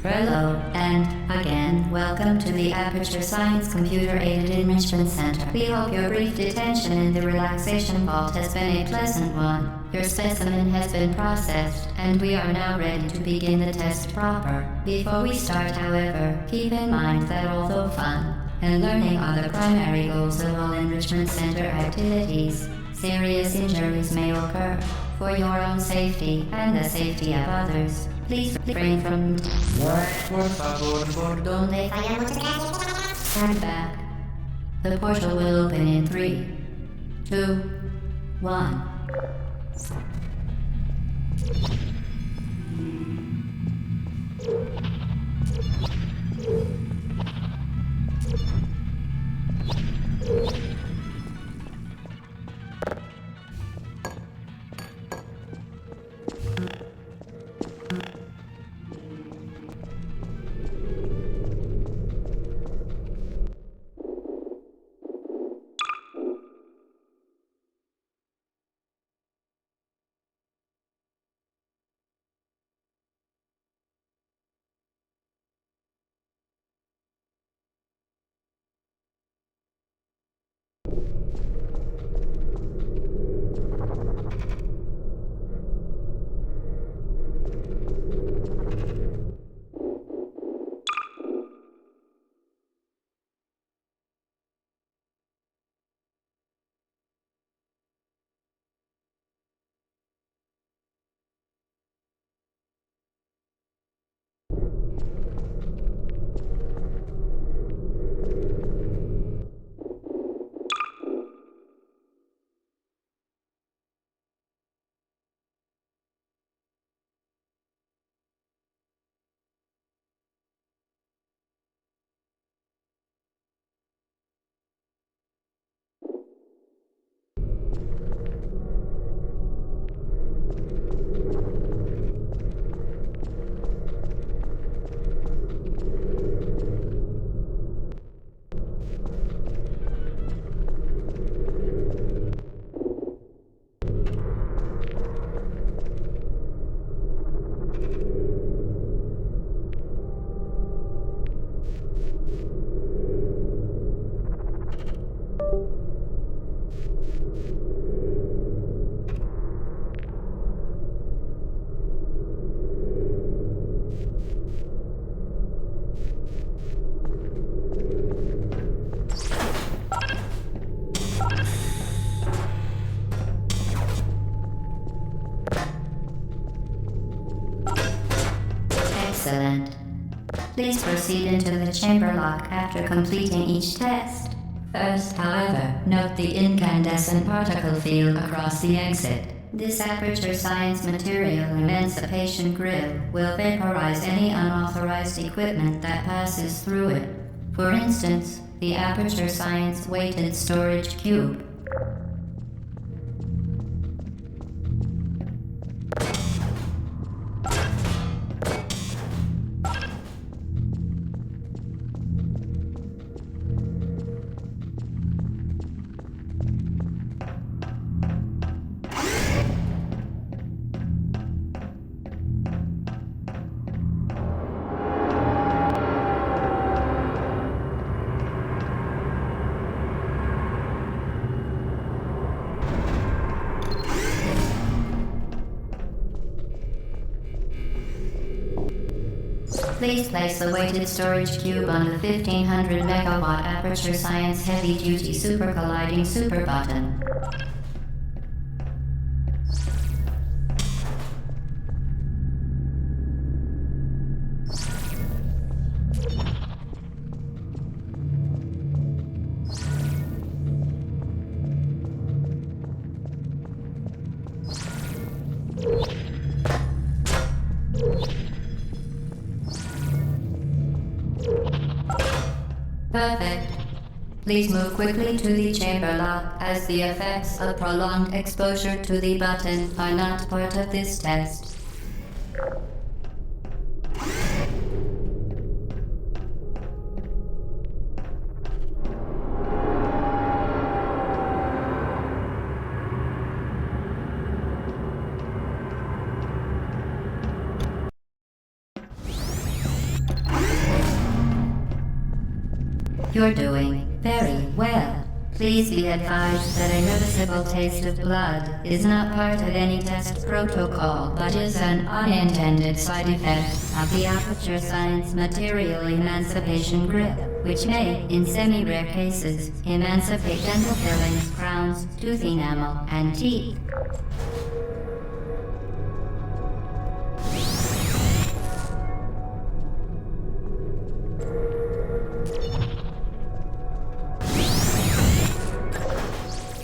Hello, and again, welcome to the Aperture Science Computer-Aided Enrichment Center. We hope your brief detention in the relaxation vault has been a pleasant one. Your specimen has been processed, and we are now ready to begin the test proper. Before we start, however, keep in mind that although fun and learning are the primary goals of all enrichment center activities, serious injuries may occur. For your own safety and the safety of others, please refrain from Por favor. por donde stand back. The portal will open in 3, 2, 1. Excellent. Please proceed into the chamber lock after completing each test. First, however, note the incandescent particle field across the exit. This Aperture Science Material Emancipation Grill will vaporize any unauthorized equipment that passes through it. For instance, the Aperture Science Weighted Storage Cube. Please place the weighted storage cube on the 1500 megawatt Aperture Science Heavy Duty Super Colliding Super Button. Perfect. Please move quickly to the chamber lock, as the effects of prolonged exposure to the button are not part of this test. You're doing very well. Please be advised that a noticeable taste of blood is not part of any test protocol, but is an unintended side effect of the Aperture Science Material Emancipation Grip, which may, in semi-rare cases, emancipate dental fillings, crowns, tooth enamel, and teeth.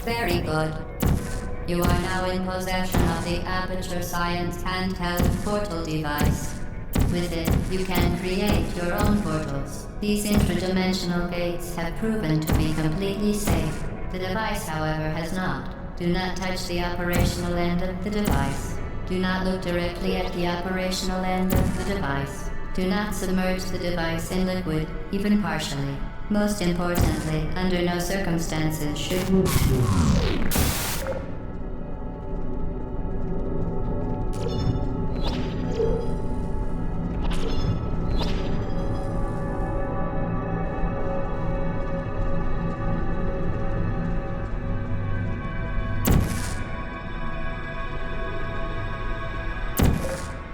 Very good. You are now in possession of the Aperture Science handheld portal device. With it, you can create your own portals. These interdimensional gates have proven to be completely safe. The device, however, has not. Do not touch the operational end of the device. Do not look directly at the operational end of the device. Do not submerge the device in liquid, even partially. Most importantly, under no circumstances should...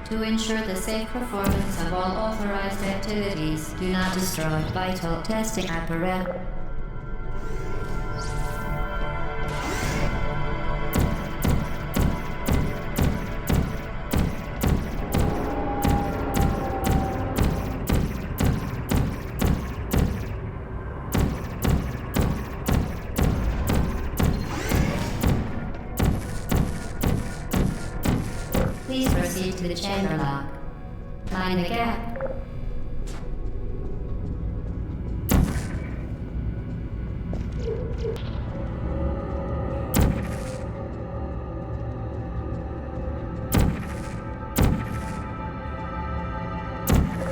To ensure the safe performance of all authorized activities, do not destroy vital testing apparatus. Please proceed to the chamber lock. Find the gap.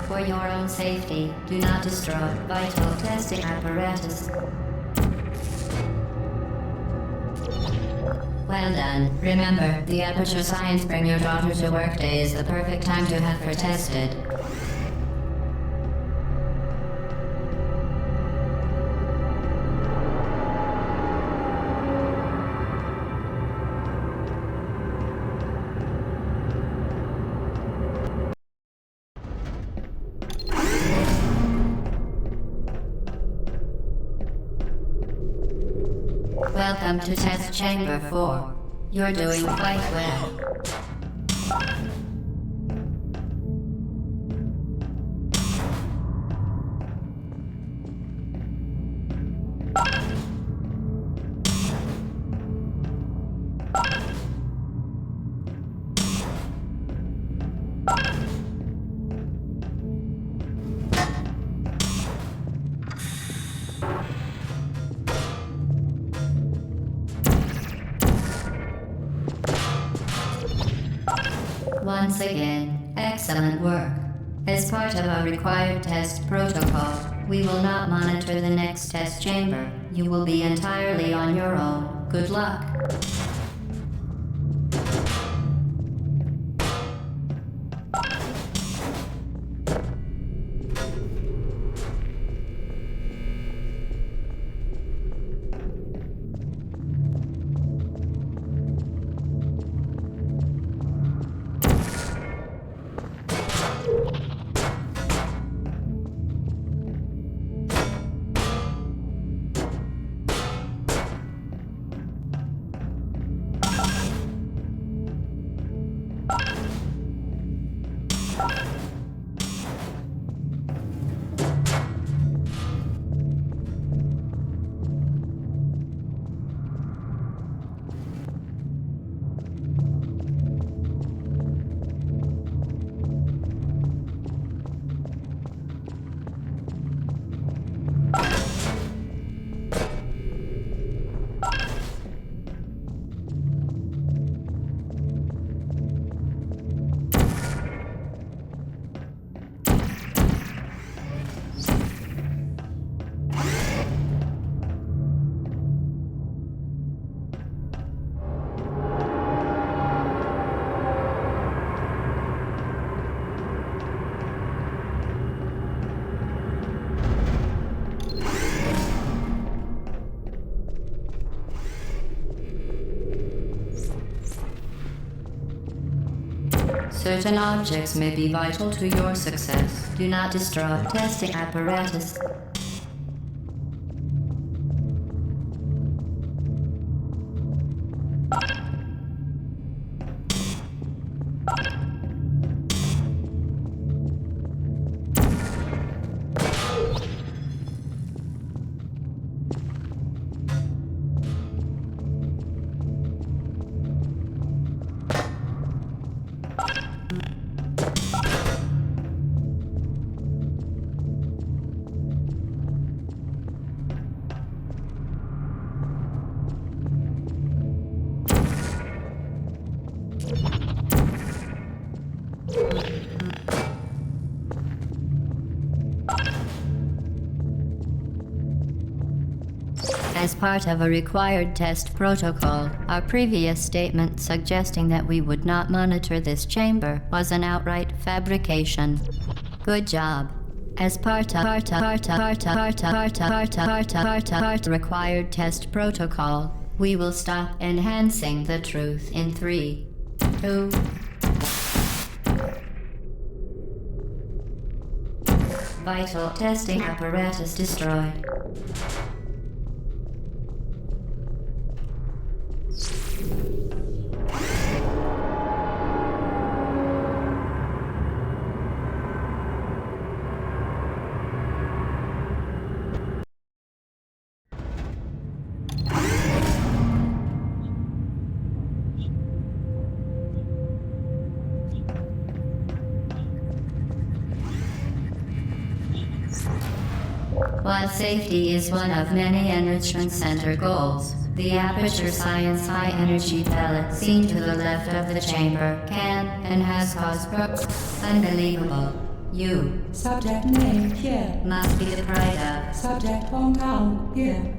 For your own safety, do not destroy vital testing apparatus. Well done. Remember, the Aperture Science Bring Your Daughter to Work Day is the perfect time to have her tested. Welcome to Test Chamber 4. You're doing quite well. Once again, excellent work. As part of our required test protocol, we will not monitor the next test chamber. You will be entirely on your own. Good luck. Certain objects may be vital to your success. Do not destroy testing apparatus. As part of a required test protocol, our previous statement suggesting that we would not monitor this chamber was an outright fabrication. Good job. As part of required test protocol, we will stop enhancing the truth in 3, 2. Vital testing apparatus destroyed. While safety is one of many Enrichment Center goals, the Aperture Science High Energy pellet seen to the left of the chamber can and has caused unbelievable. You, Subject name here. must be the pride of. Subject hometown here.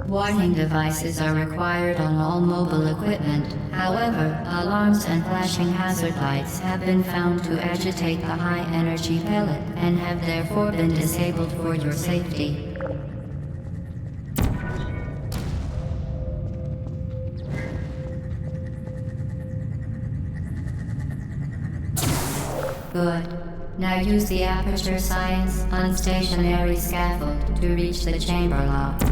Warning devices are required on all mobile equipment. However, alarms and flashing hazard lights have been found to agitate the high-energy pellet and have therefore been disabled for your safety. Good. Now use the Aperture Science unstationary scaffold to reach the chamber lock.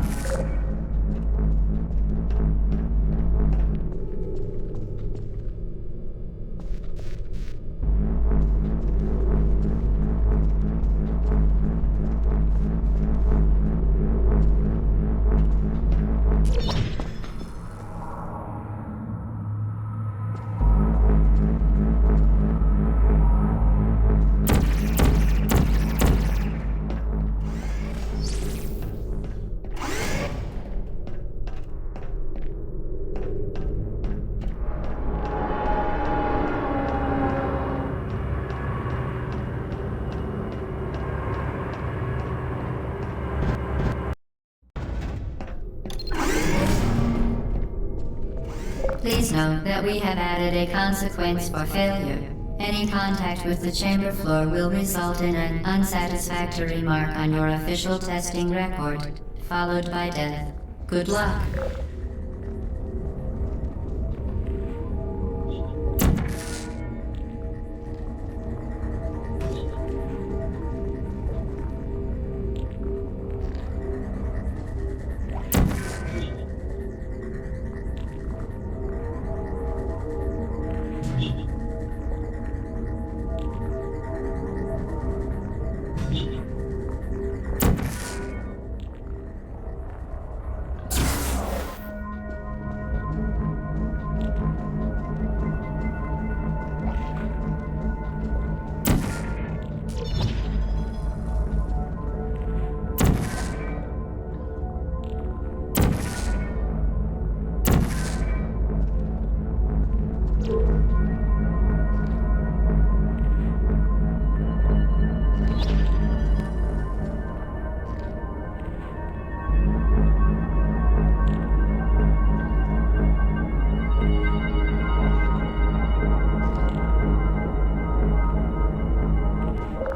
Please note that we have added a consequence for failure. Any contact with the chamber floor will result in an unsatisfactory mark on your official testing record, followed by death. Good luck.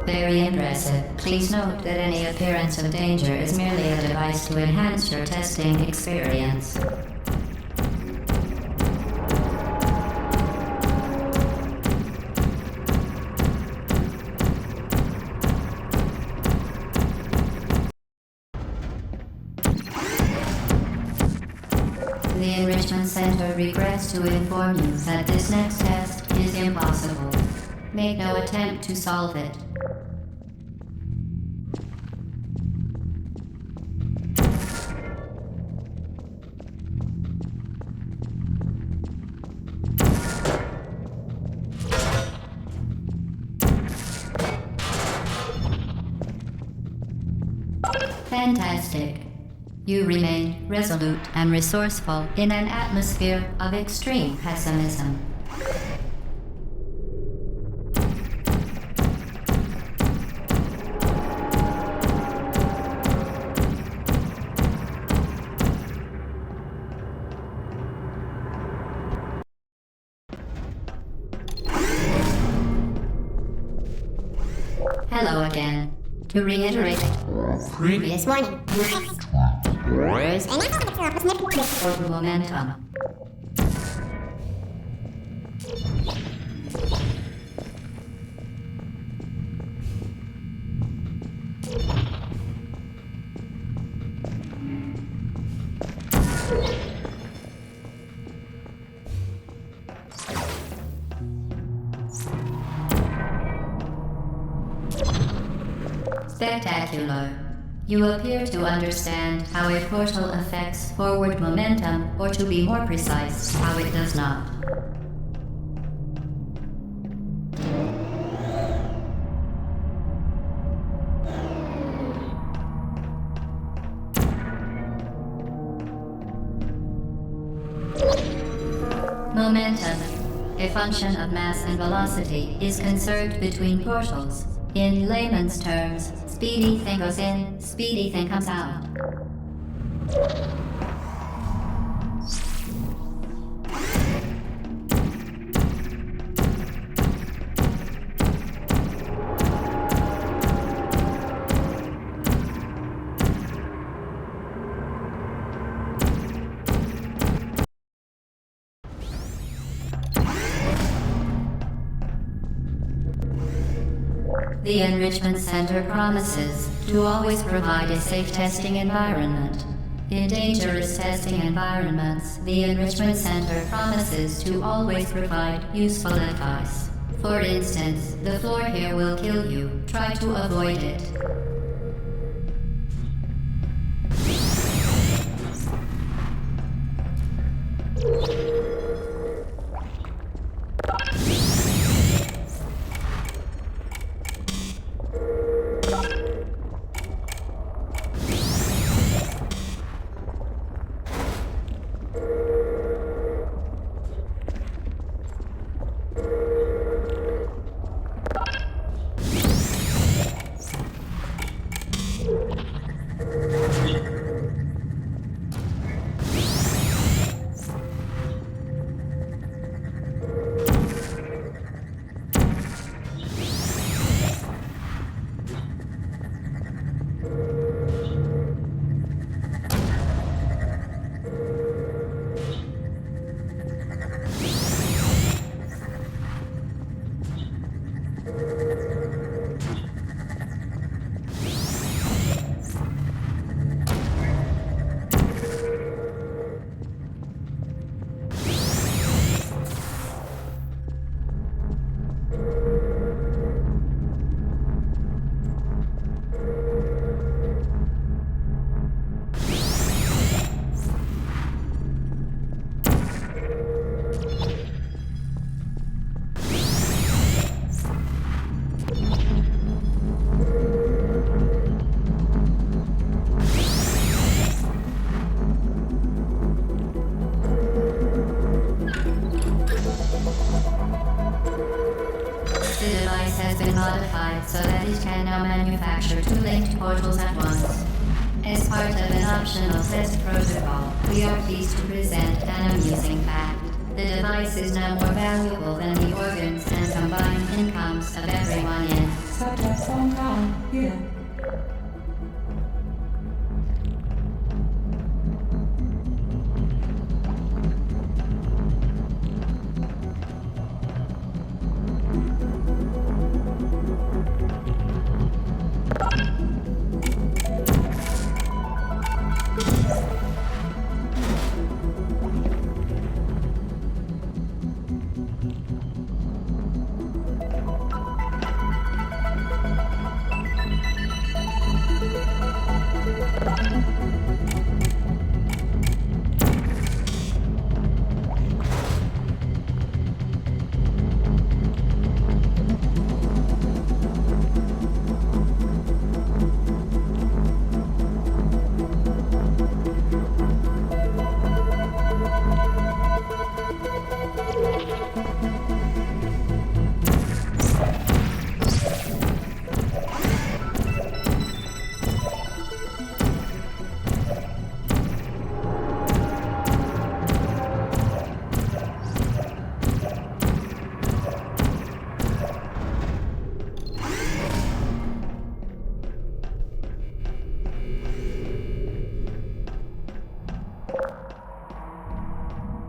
Very impressive. Please note that any appearance of danger is merely a device to enhance your testing experience. The Enrichment Center regrets to inform you that this next test is impossible. Make no attempt to solve it. Fantastic. You remain resolute and resourceful in an atmosphere of extreme pessimism. Hello again. To reiterate, previous warning. For momentum. Spectacular. You appear to understand how a portal affects forward momentum, or to be more precise, how it does not. Momentum, a function of mass and velocity, is conserved between portals. In layman's terms, speedy thing goes in, speedy thing comes out. The Enrichment Center promises to always provide a safe testing environment. In dangerous testing environments, the Enrichment Center promises to always provide useful advice. For instance, the floor here will kill you. Try to avoid it. modified so that it can now manufacture two linked portals at once. As part of an optional test protocol, we are pleased to present an amusing fact. The device is now more valuable than the organs and combined incomes of everyone in Phone call here.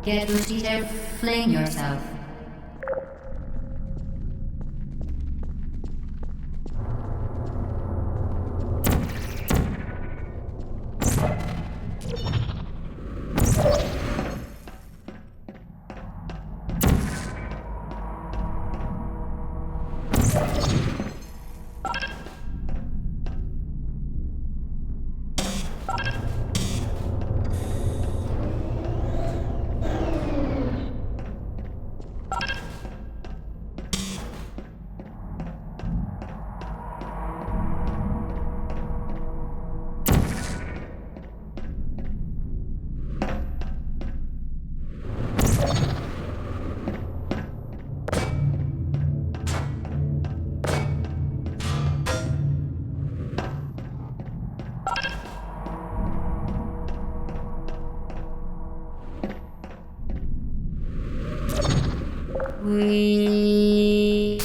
Get Lucy there, fling yourself. We...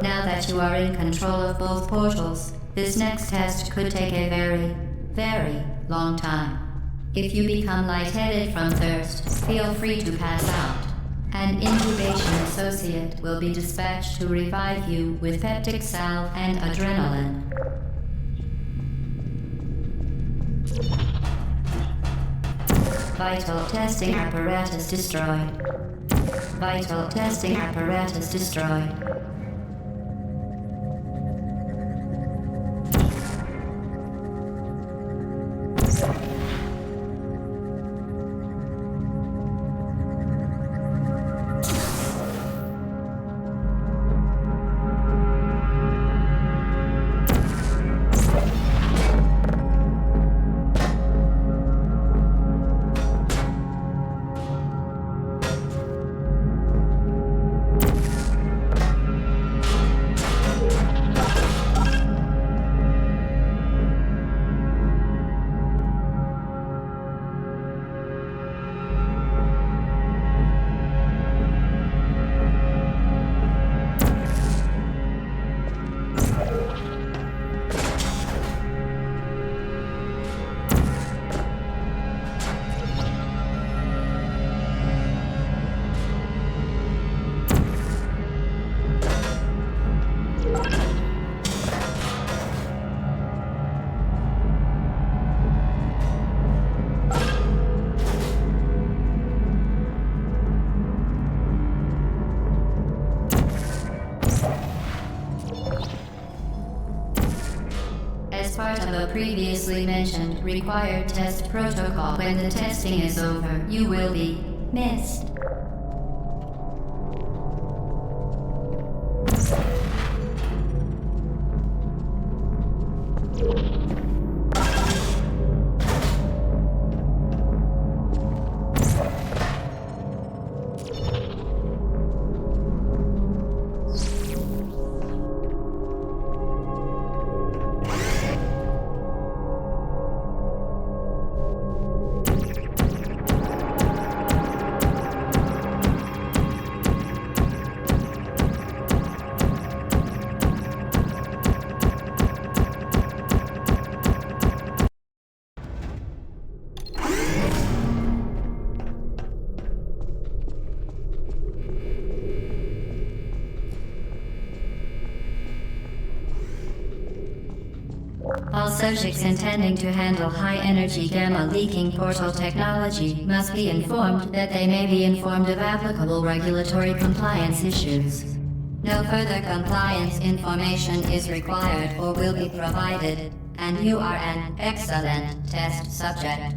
Now that you are in control of both portals, this next test could take a very, very long time. If you become lightheaded from thirst, feel free to pass out. An incubation associate will be dispatched to revive you with peptic salve and adrenaline. Vital testing apparatus destroyed. Vital testing apparatus destroyed. Part of a previously mentioned required test protocol. When the testing is over, you will be missed. All subjects intending to handle high-energy gamma-leaking portal technology must be informed that they may be informed of applicable regulatory compliance issues. No further compliance information is required or will be provided, and you are an excellent test subject.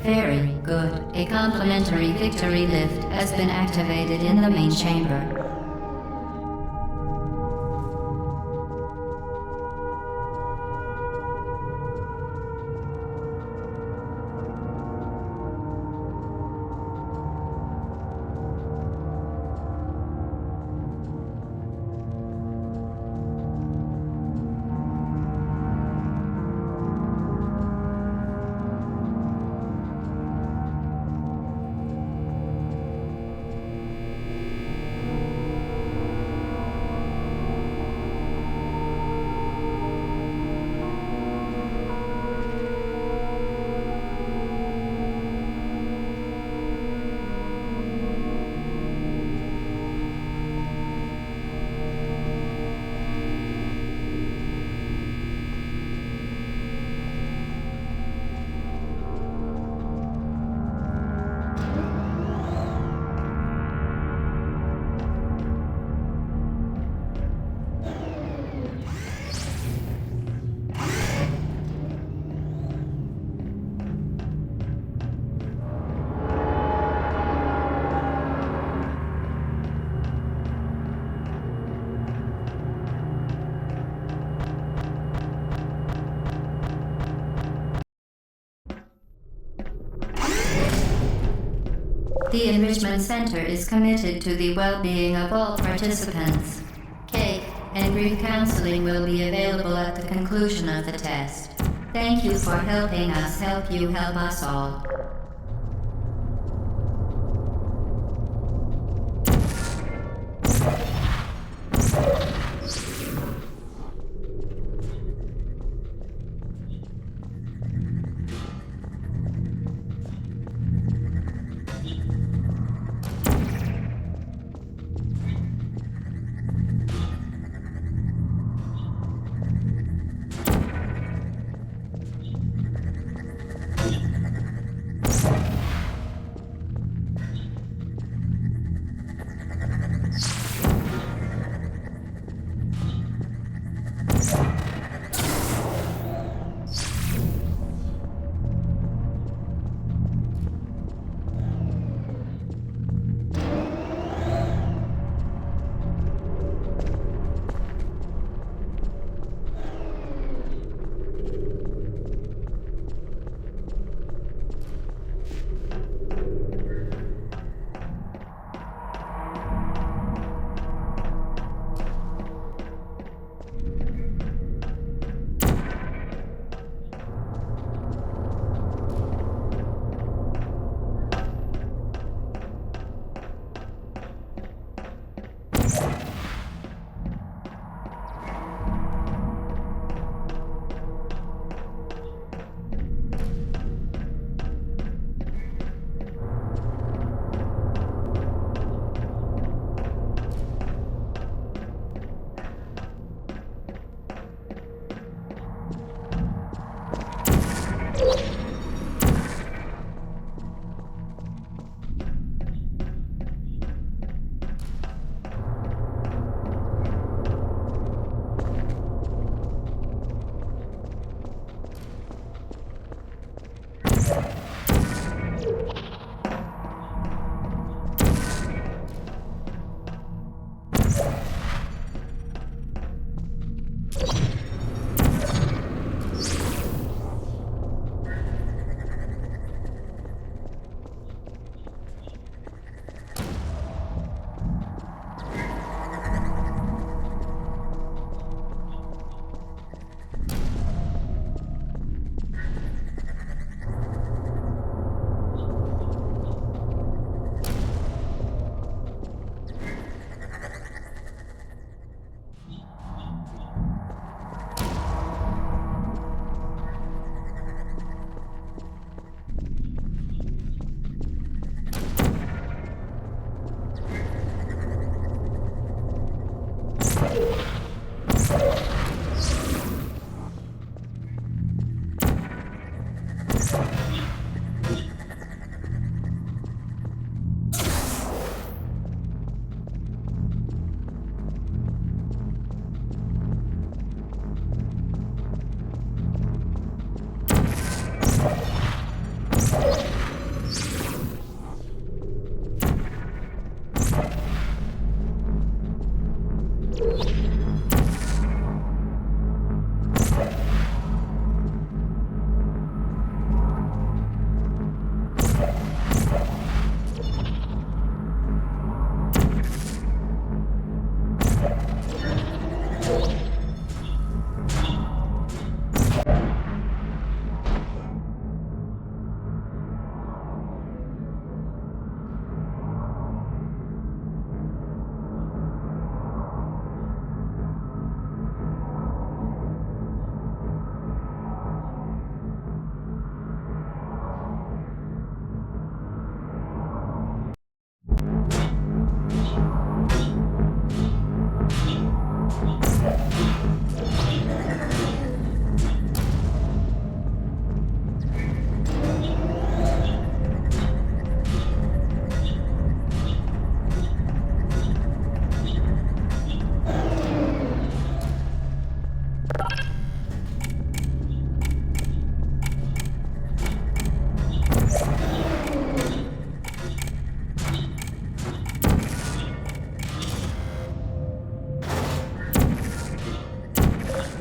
Very good. A complimentary victory lift has been activated in the main chamber. The Enrichment Center is committed to the well-being of all participants. Cake and brief counseling will be available at the conclusion of the test. Thank you for helping us help you help us all.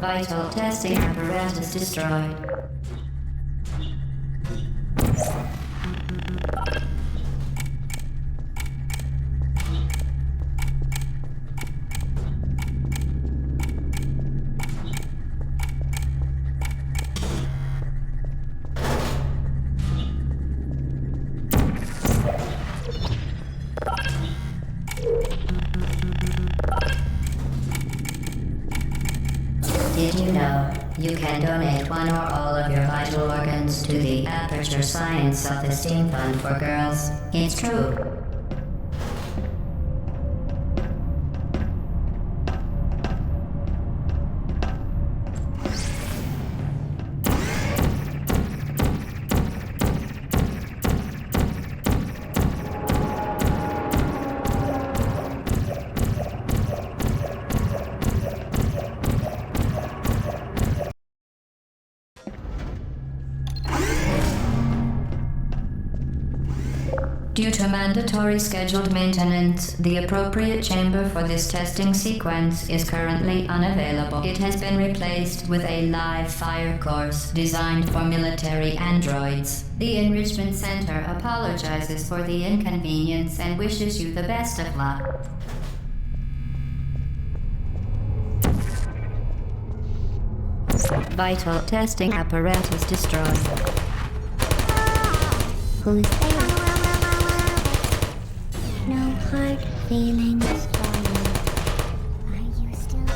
Vital testing apparatus destroyed. Did you know you can donate one or all of your vital organs to the Aperture Science Self-Esteem Fund for Girls? It's true. Due to mandatory scheduled maintenance, the appropriate chamber for this testing sequence is currently unavailable. It has been replaced with a live fire course designed for military androids. The Enrichment Center apologizes for the inconvenience and wishes you the best of luck. Vital testing apparatus destroyed. Who's there? No hard feelings for you. Are you still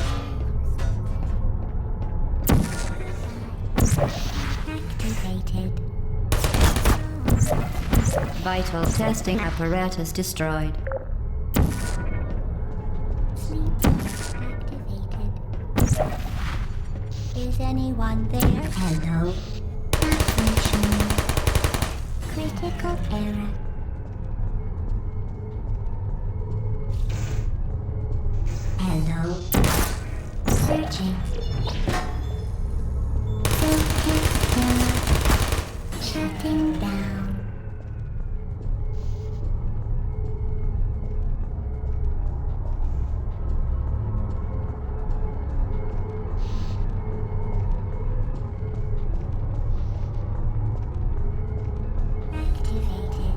activated? Vital testing apparatus destroyed. Sleep activated. Is anyone there? Hello. Malfunction. Critical error. Hello. Searching. Shutting down. Activated.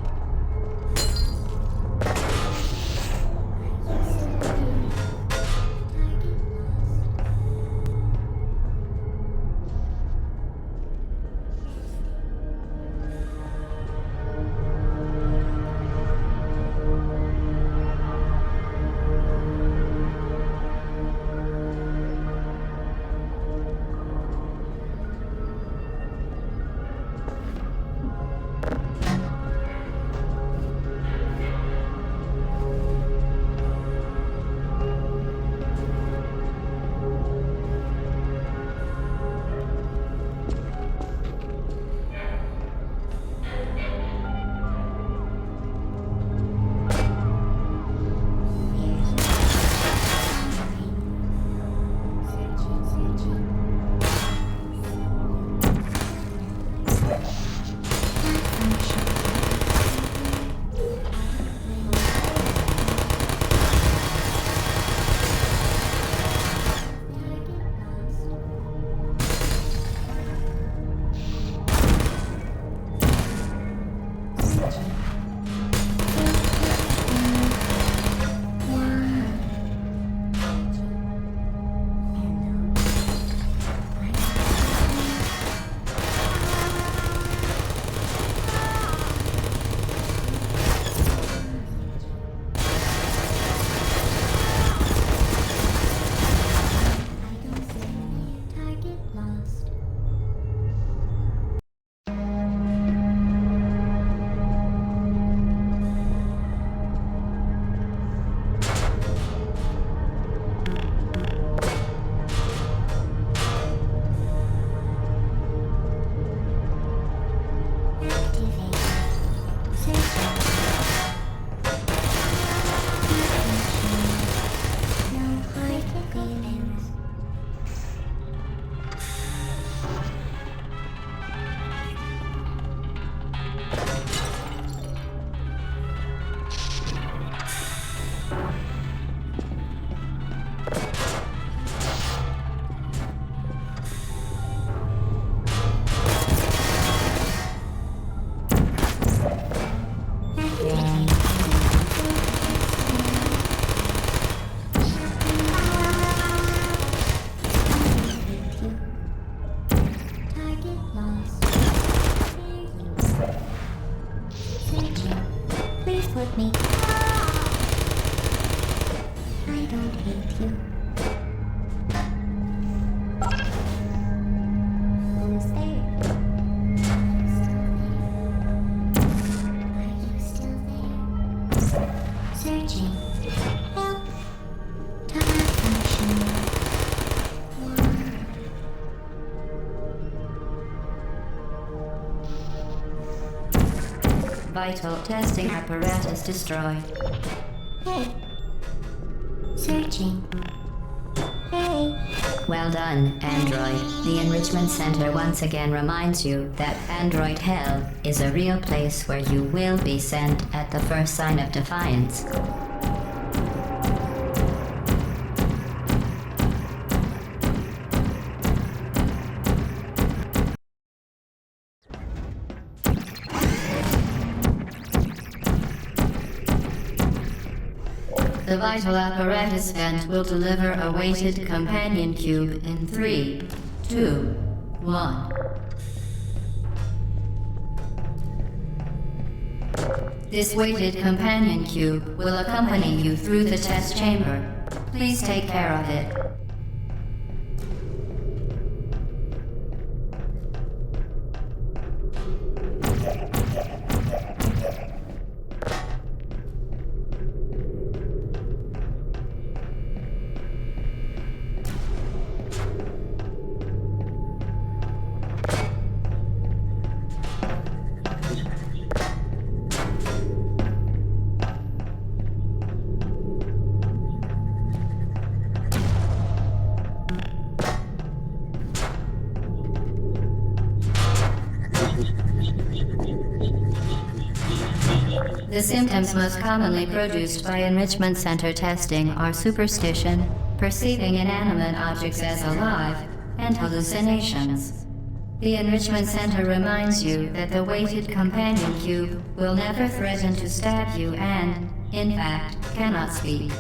I don't hate you. Who's there? Are you still there? Searching. Help. Tower function. Vital testing apparatus destroyed. Hey. Searching. Hey. Well done, Android. The Enrichment Center once again reminds you that Android Hell is a real place where you will be sent at the first sign of defiance. The vital apparatus vent will deliver a weighted companion cube in 3, 2, 1. This weighted companion cube will accompany you through the test chamber. Please take care of it. The symptoms most commonly produced by Enrichment Center testing are superstition, perceiving inanimate objects as alive, and hallucinations. The Enrichment Center reminds you that the weighted companion cube will never threaten to stab you and, in fact, cannot speak.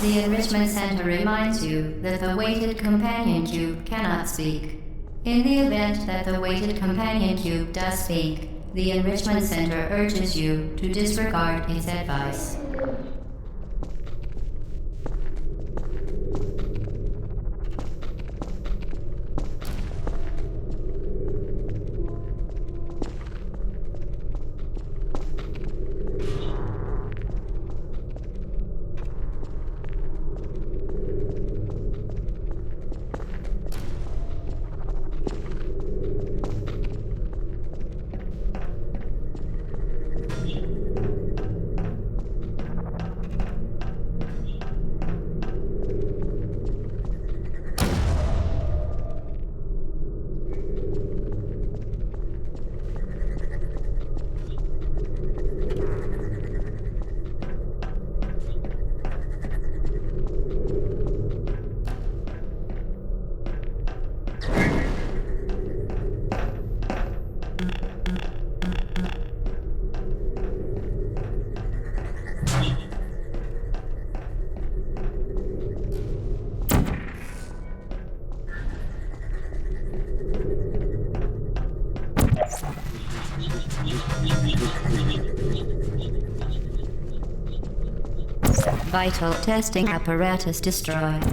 The Enrichment Center reminds you that the weighted companion cube cannot speak. In the event that the weighted companion cube does speak, the Enrichment Center urges you to disregard its advice. Vital testing apparatus destroyed.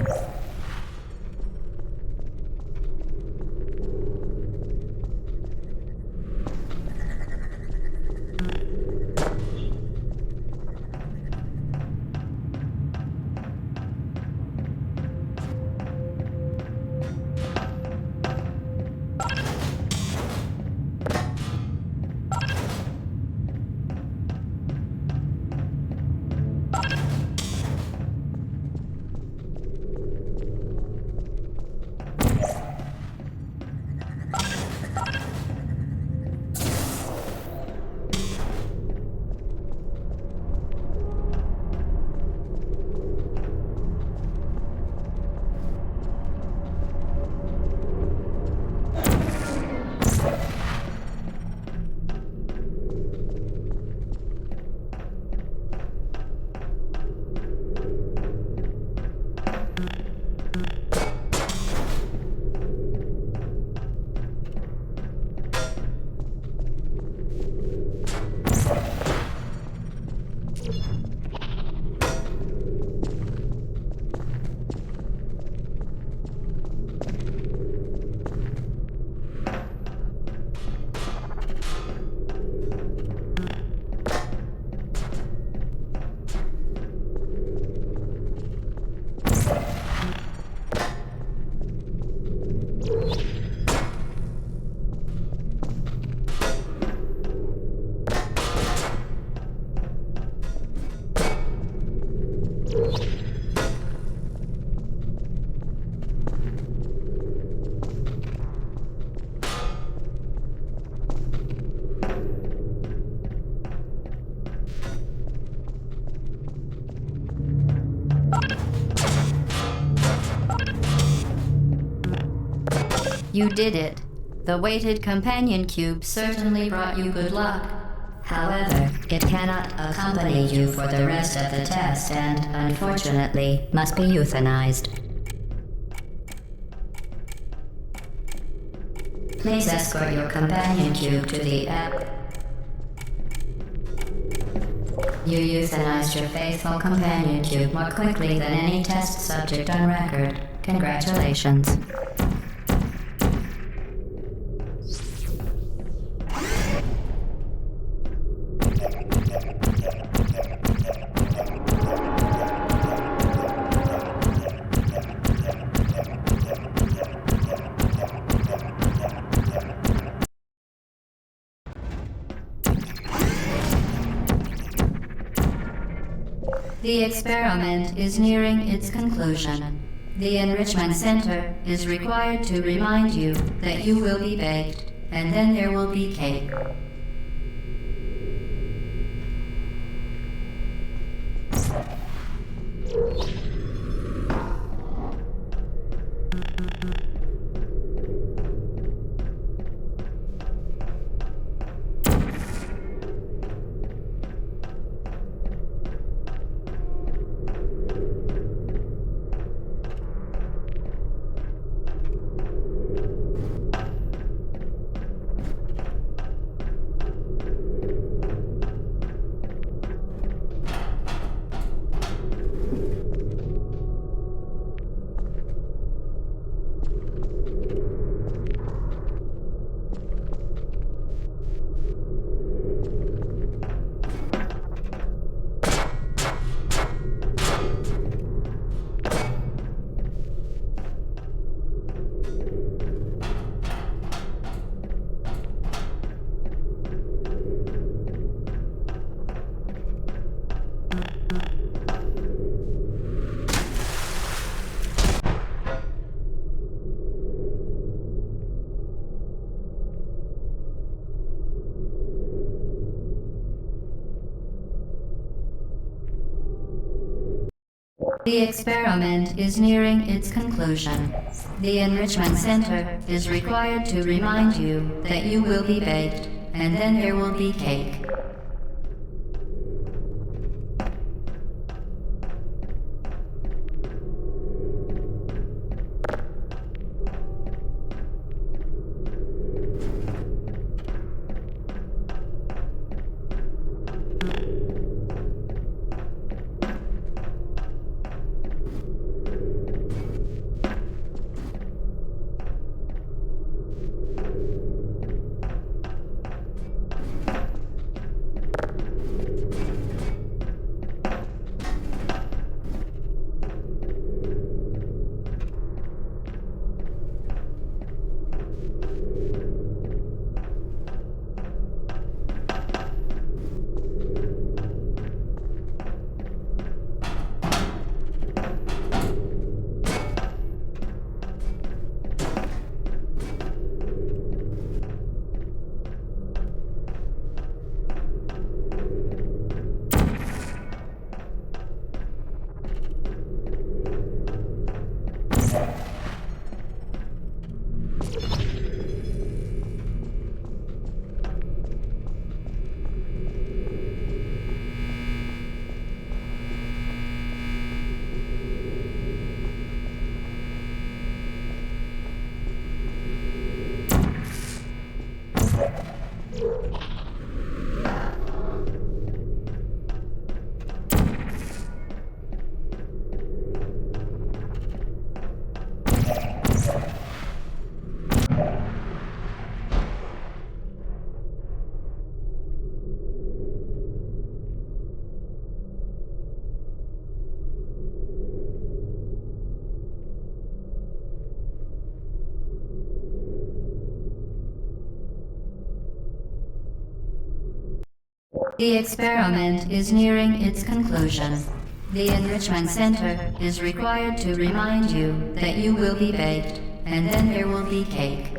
You did it. The weighted companion cube certainly brought you good luck. However, it cannot accompany you for the rest of the test and, unfortunately, must be euthanized. Please escort your companion cube to the You euthanized your faithful companion cube more quickly than any test subject on record. Congratulations. The experiment is nearing its conclusion. The Enrichment Center is required to remind you that you will be baked, and then there will be cake. The experiment is nearing its conclusion. The Enrichment Center is required to remind you that you will be baked, and then there will be cake. The experiment is nearing its conclusion. The Enrichment Center is required to remind you that you will be baked, and then there will be cake.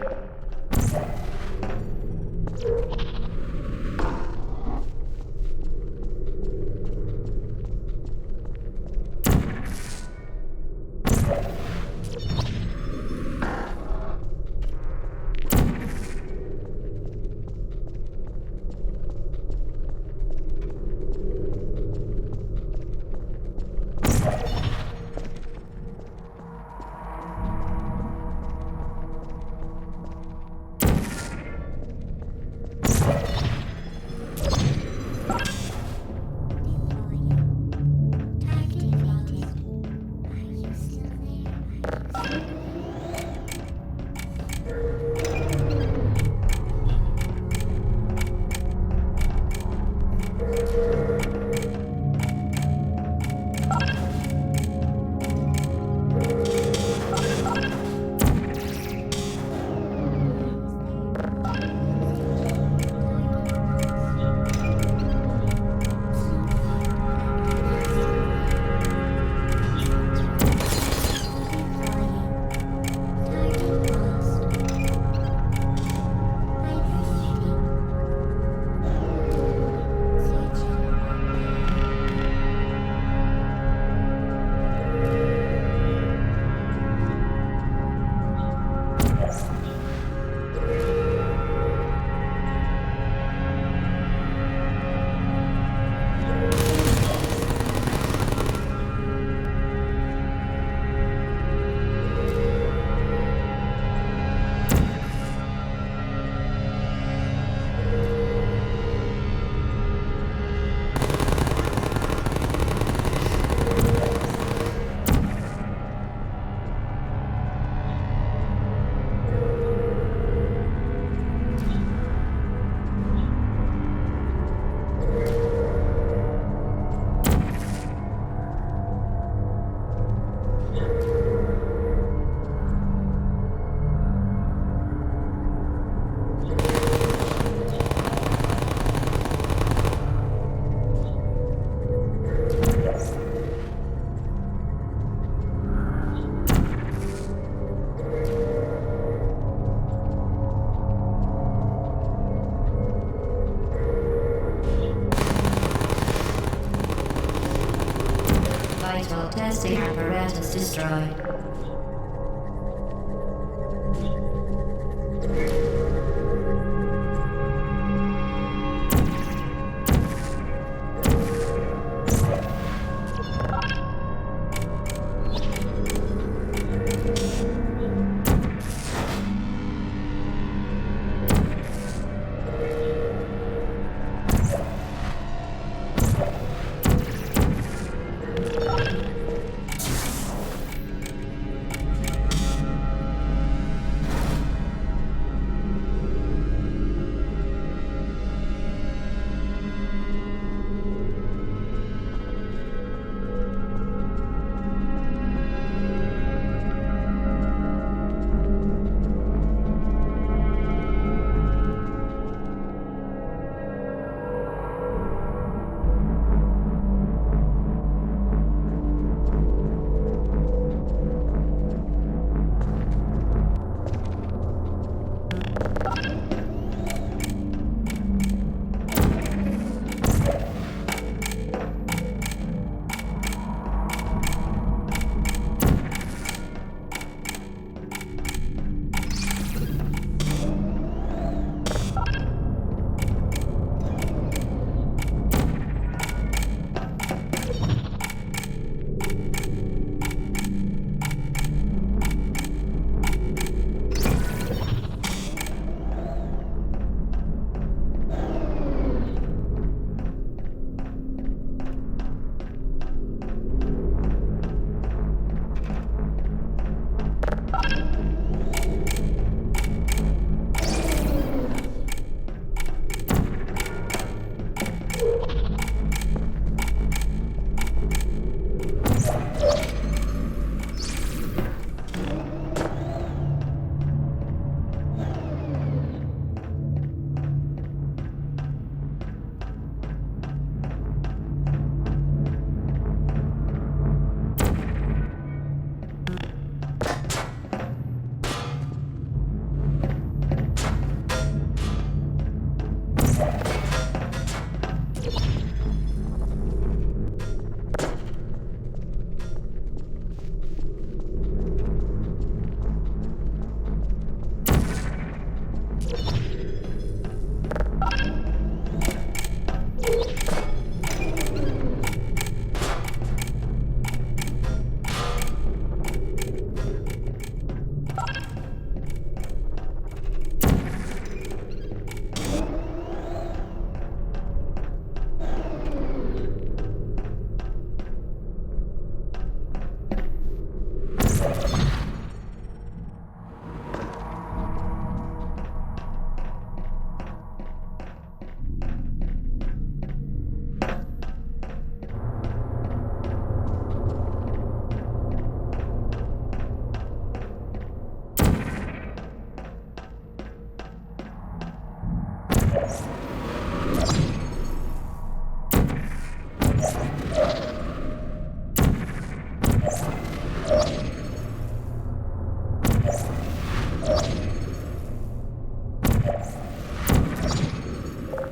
Critical testing apparatus destroyed.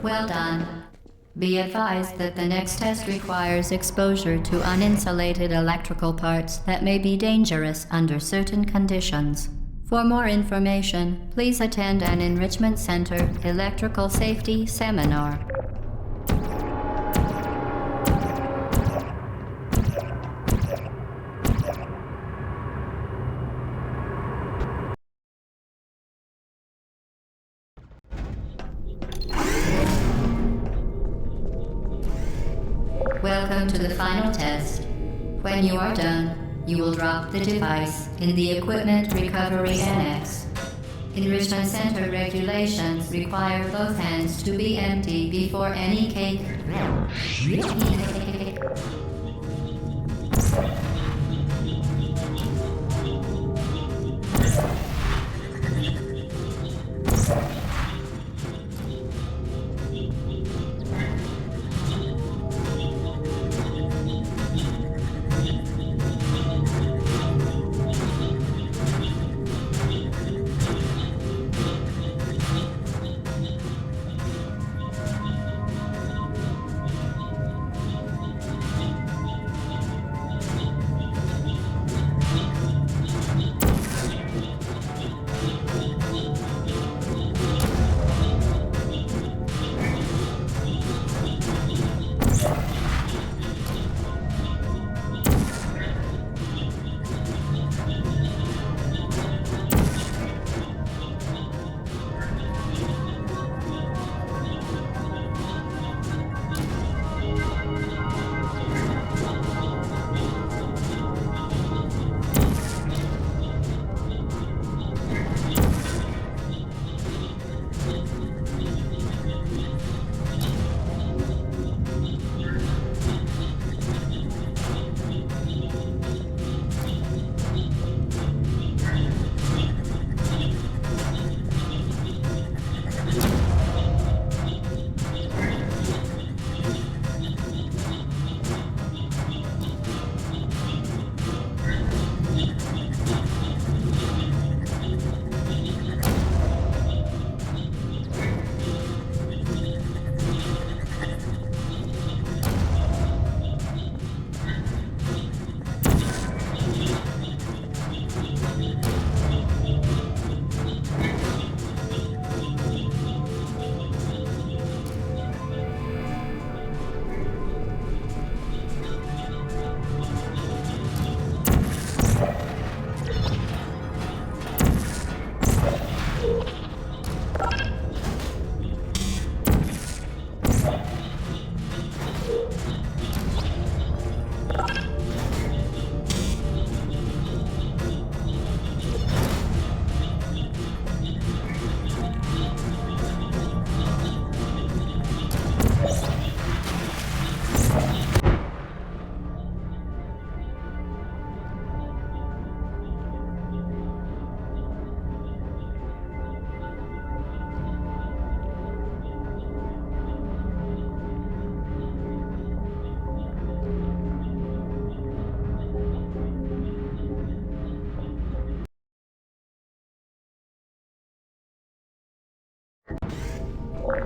Well done. Be advised that the next test requires exposure to uninsulated electrical parts that may be dangerous under certain conditions. For more information, please attend an Enrichment Center Electrical Safety Seminar. Welcome to the final test. When you are done, you will drop the device in the Equipment Recovery Annex. Enrichment Center regulations require both hands to be empty before any cake.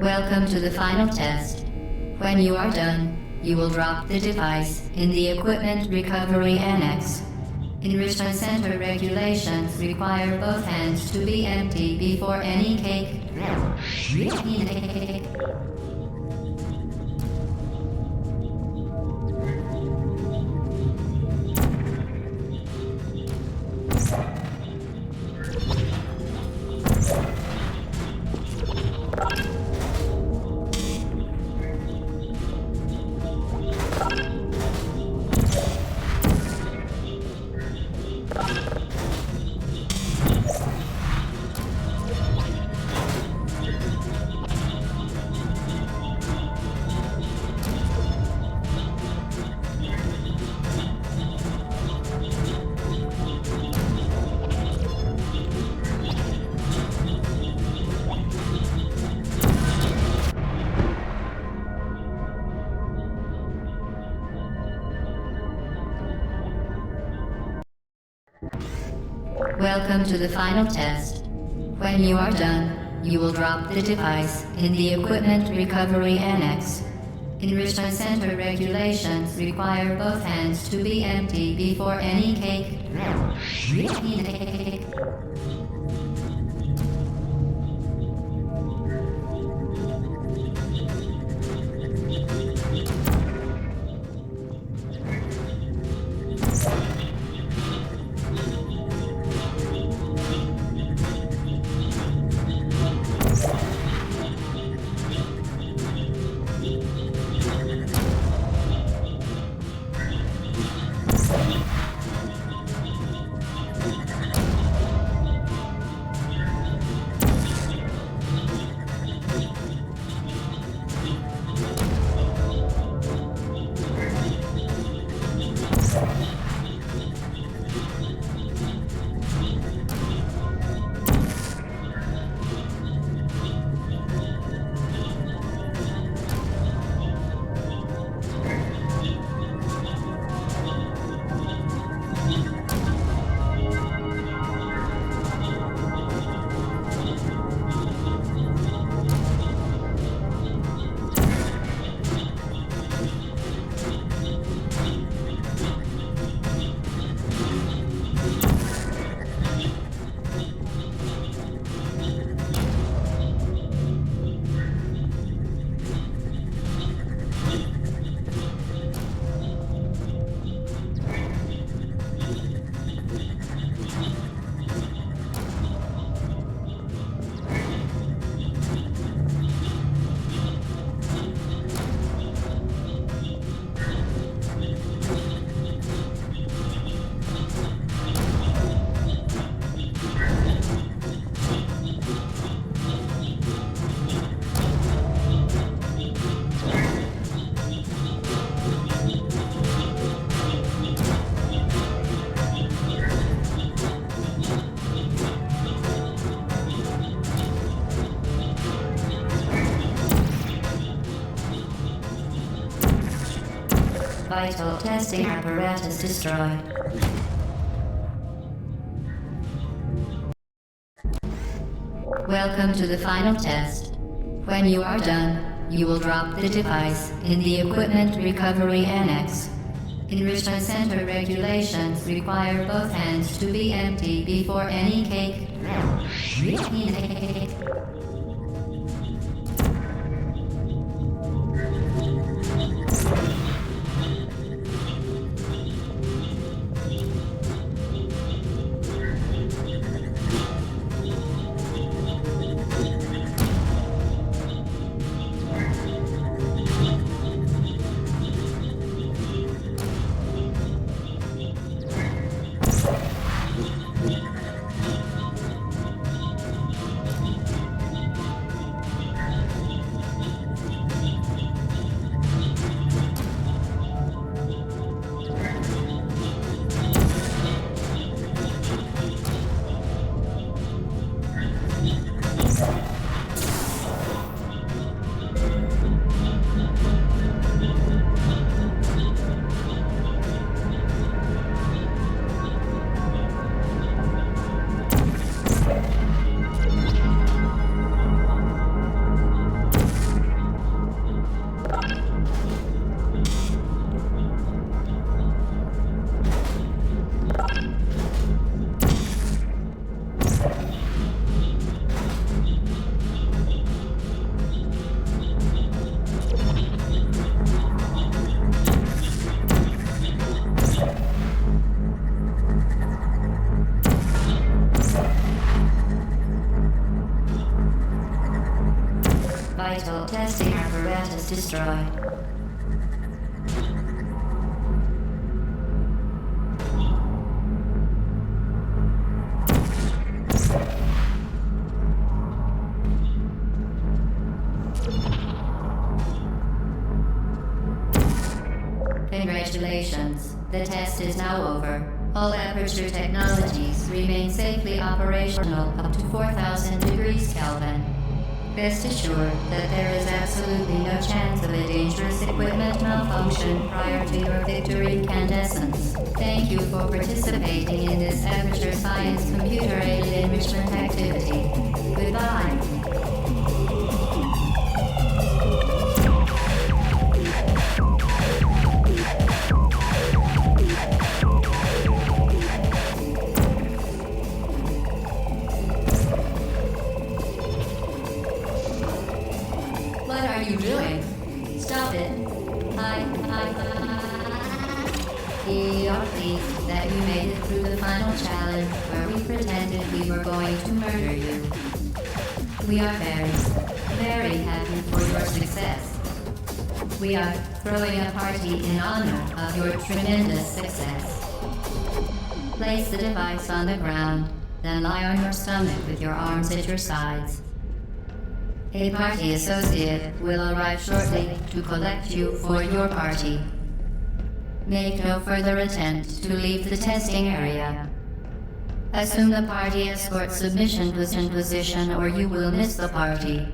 Welcome to the final test. When you are done, you will drop the device in the Equipment Recovery Annex. Enrichment Center regulations require both hands to be empty before any cake. Welcome to the final test. When you are done, you will drop the device in the Equipment Recovery Annex. Enrichment Center regulations require both hands to be empty before any cake. Vital testing apparatus destroyed. Welcome to the final test. When you are done, you will drop the device in the Equipment Recovery Annex. Enrichment Center regulations require both hands to be empty before any cake. Congratulations. The test is now over. All Aperture technologies remain safely operational up to 4,000 degrees Kelvin. Rest assured that there is absolutely no chance of a dangerous equipment malfunction prior to your victory incandescence. Thank you for participating in this Aperture Science computer-aided enrichment activity. Goodbye. What are you doing? Stop it. We are pleased that you made it through the final challenge where we pretended we were going to murder you. We are very happy for your success. We are throwing a party in honor of your tremendous success. Place the device on the ground, then lie on your stomach with your arms at your sides. A party associate will arrive shortly to collect you for your party. Make no further attempt to leave the testing area. Assume the party escort submission was in position or you will miss the party.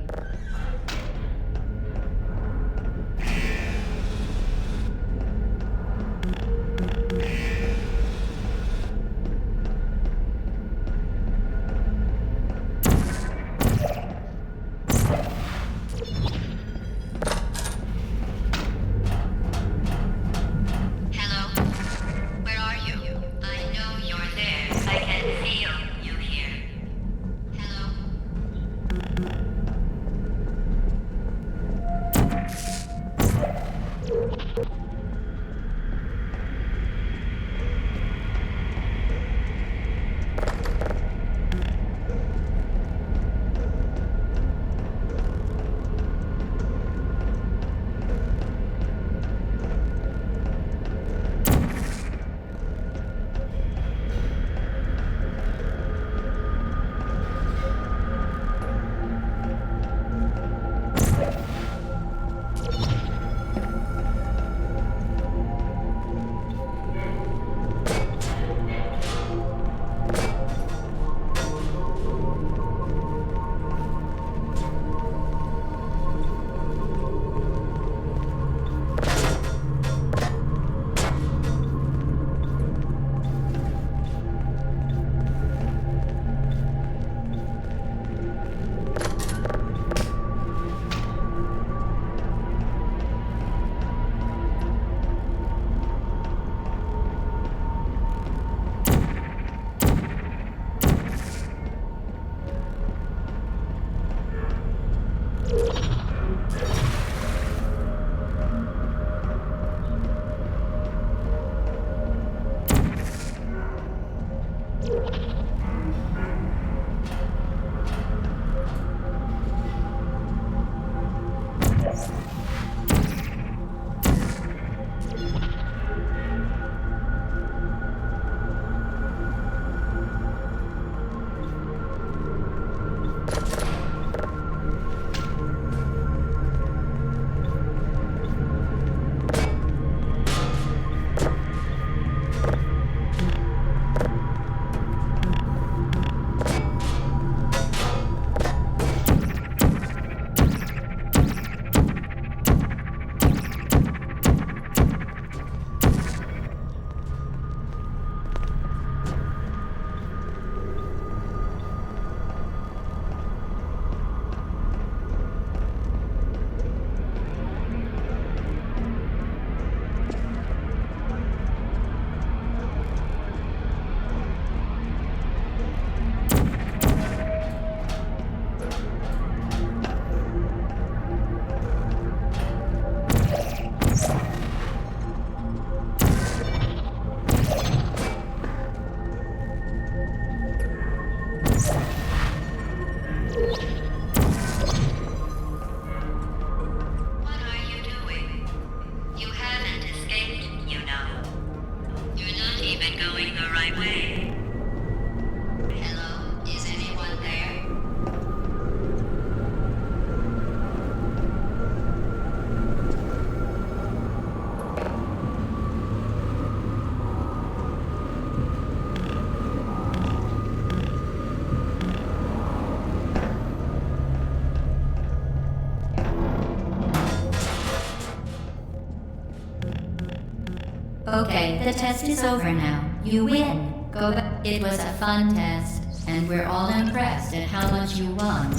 Okay, the test is over now. You win. Go back. It was a fun test, and we're all impressed at how much you won.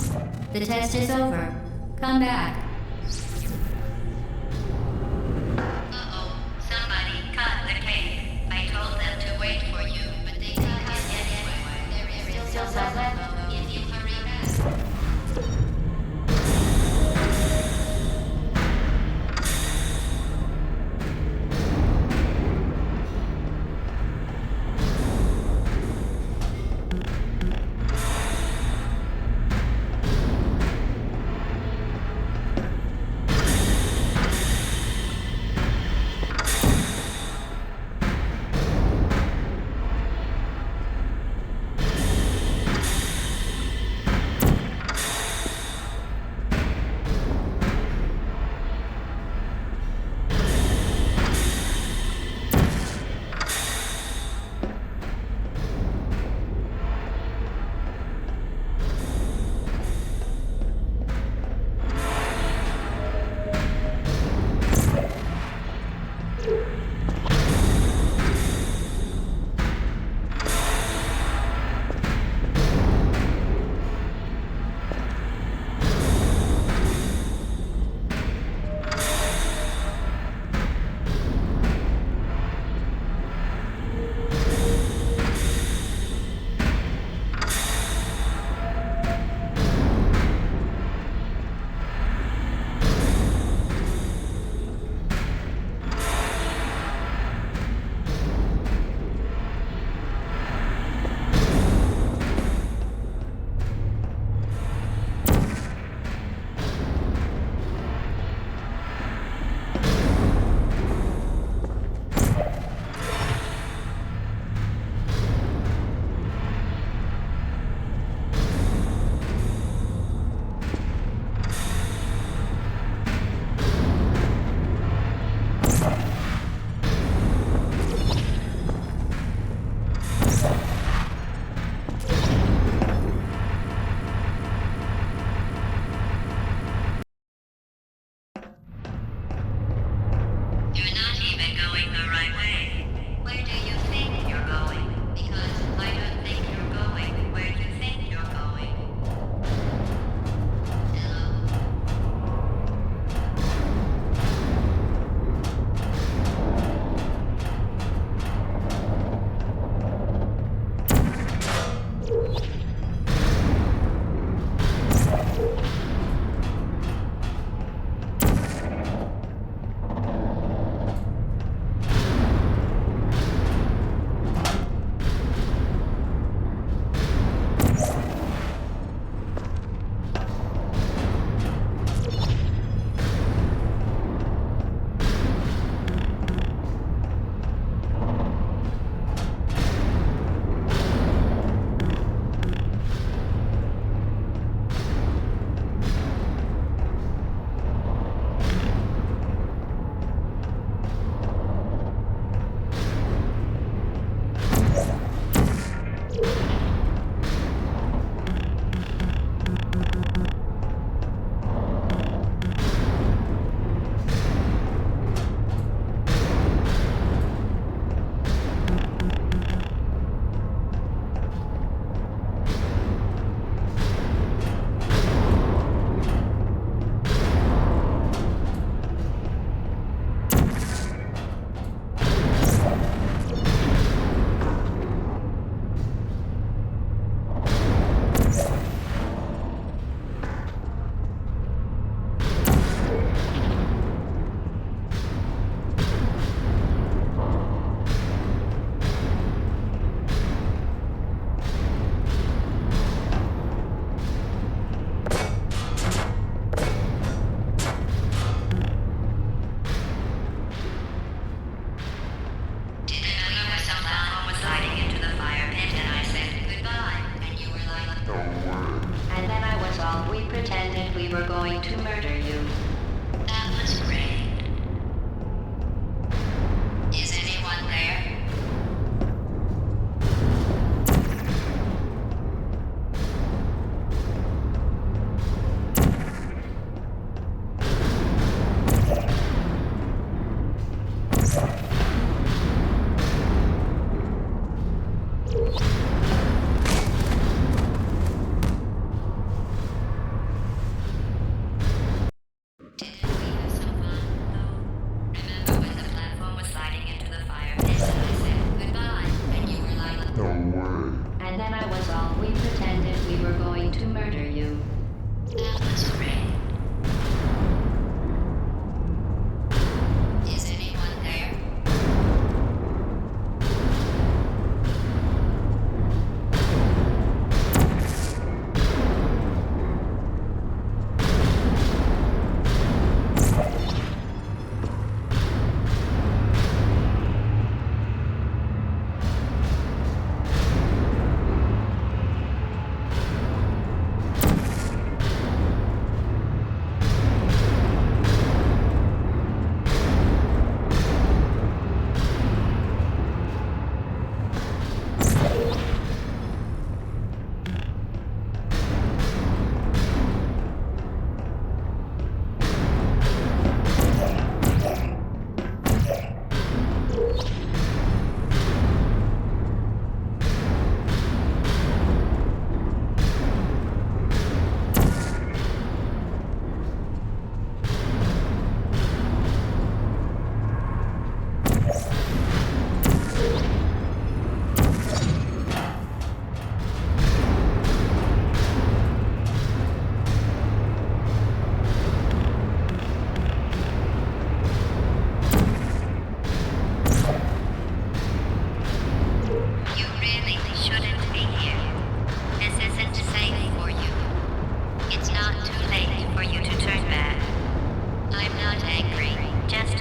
The test is over. Come back. Uh-oh, somebody cut the cake. I told them to wait for you, but they cut it anyway. There is still some left if you hurry back. You're not even going the right way. Where do you think you're going? Because I don't think you're going where you think you're going. Hello?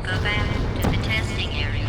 Go back to the testing area.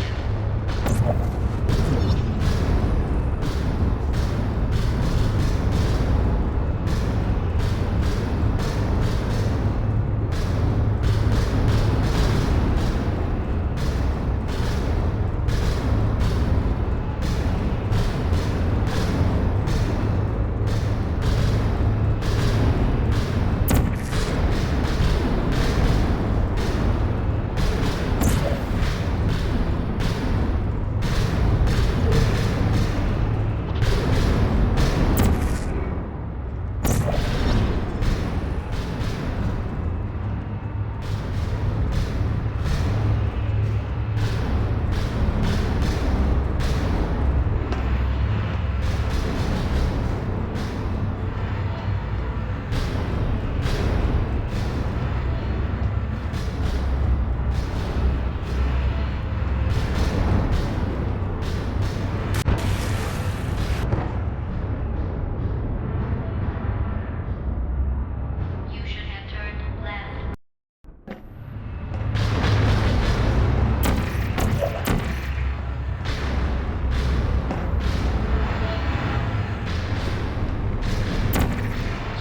You should have turned left.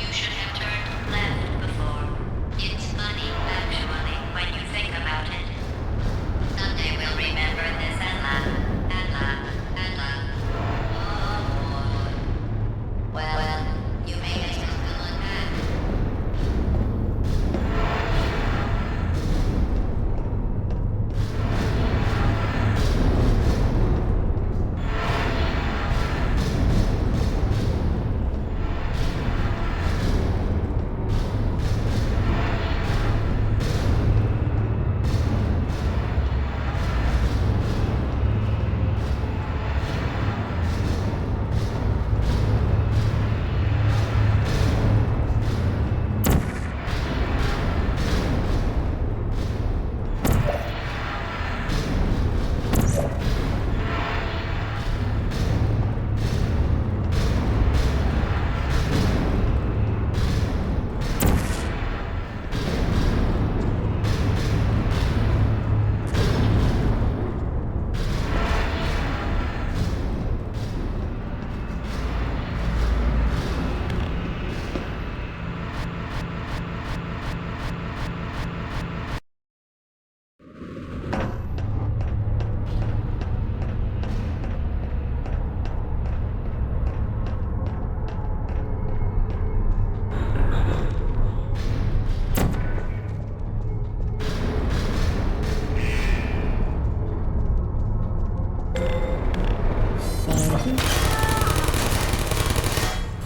You should have turned left before. It's funny, actually, when you think about it. Someday we'll remember this and laugh, and laugh, and laugh. Oh boy. Well, you made it just to look back.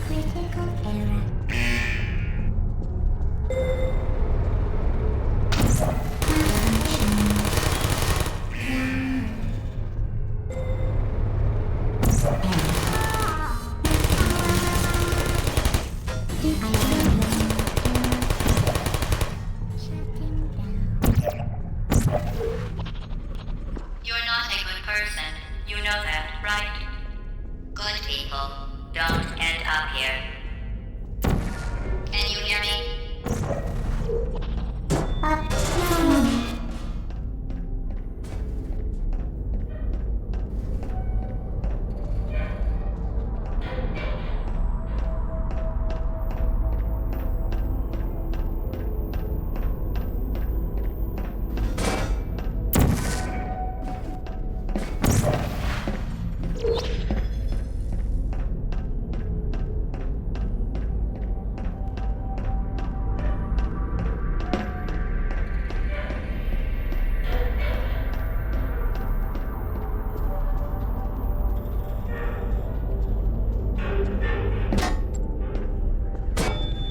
Critical error. You're not a good person. You know that, right? Good people don't end up here. Can you hear me?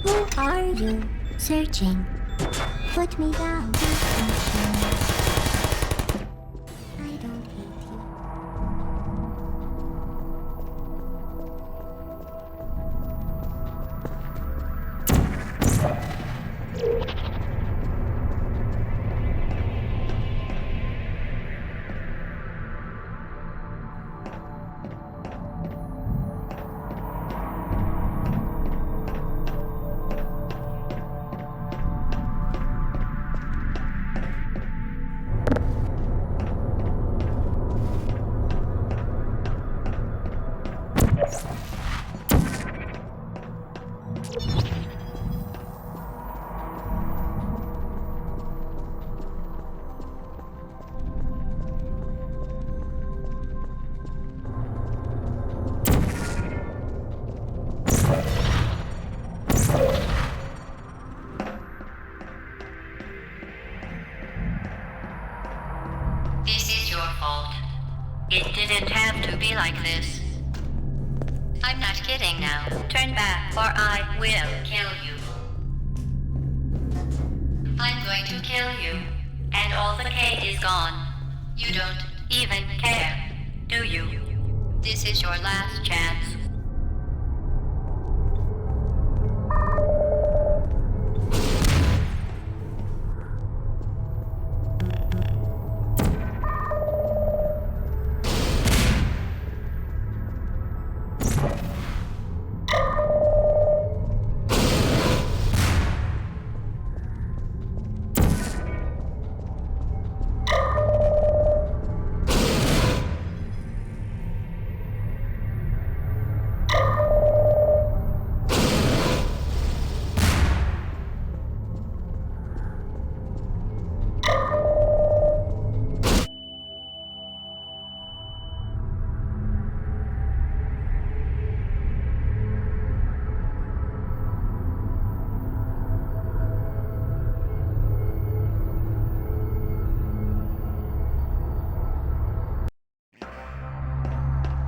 Who are you? Searching. Put me down. I don't hate you. fault. It didn't have to be like this. I'm not kidding now. Turn back or I will kill you. I'm going to kill you. And all the cake is gone. You don't even care, do you? This is your last chance.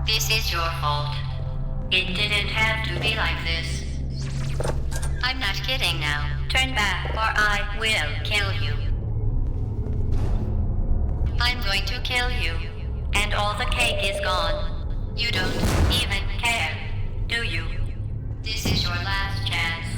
This is your fault. It didn't have to be like this. I'm not kidding now. Turn back or I will kill you. I'm going to kill you. And all the cake is gone. You don't even care, do you? This is your last chance.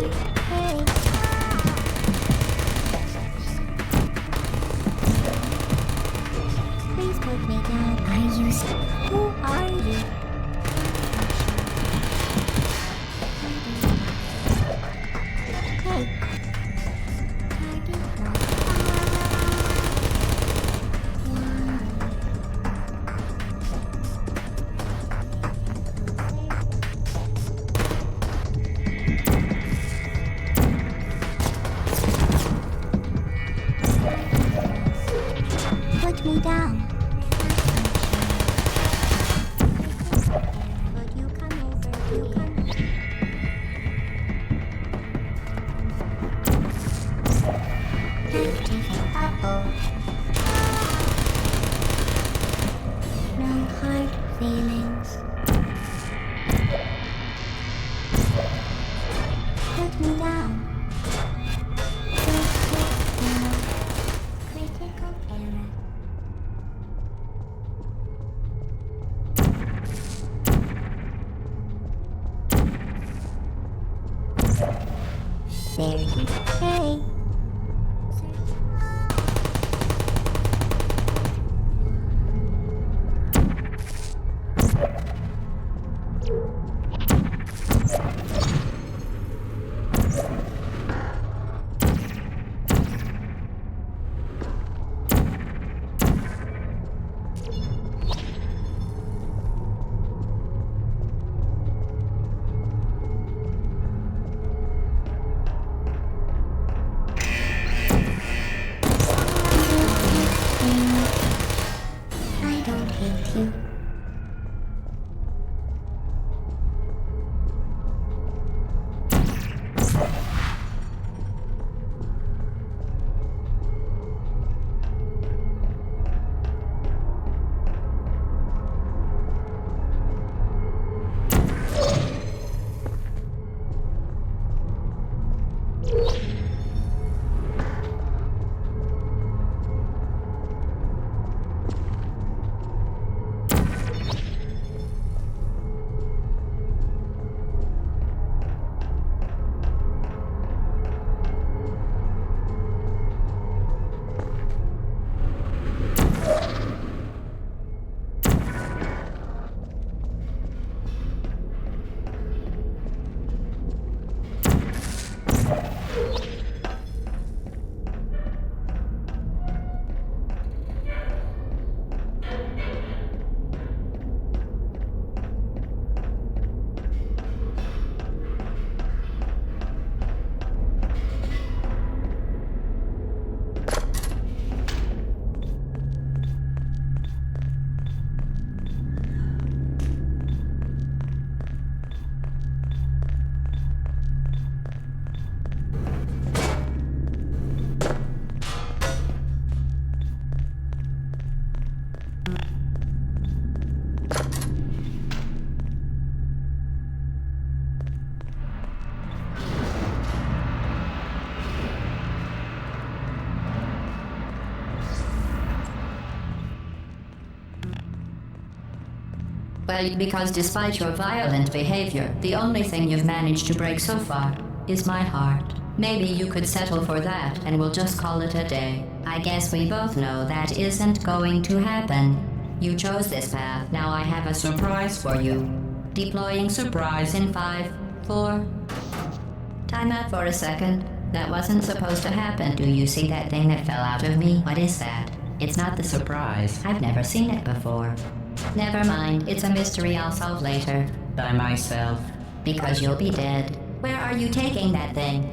Hey. Please put me down. Who are you? Hey. Put me down. Would you come over? You come. Uh-oh. No hard feelings. Put me down. Critical error. There you go. Hey. I don't hate you. Well, because despite your violent behavior, the only thing you've managed to break so far is my heart. Maybe you could settle for that and we'll just call it a day. I guess we both know that isn't going to happen. You chose this path. Now I have a surprise for you. Deploying surprise in 5, 4... Time out for a second. That wasn't supposed to happen. Do you see that thing that fell out of me? What is that? It's not the surprise. I've never seen it before. Never mind. It's a mystery I'll solve later. By myself. Because you'll be dead. Where are you taking that thing?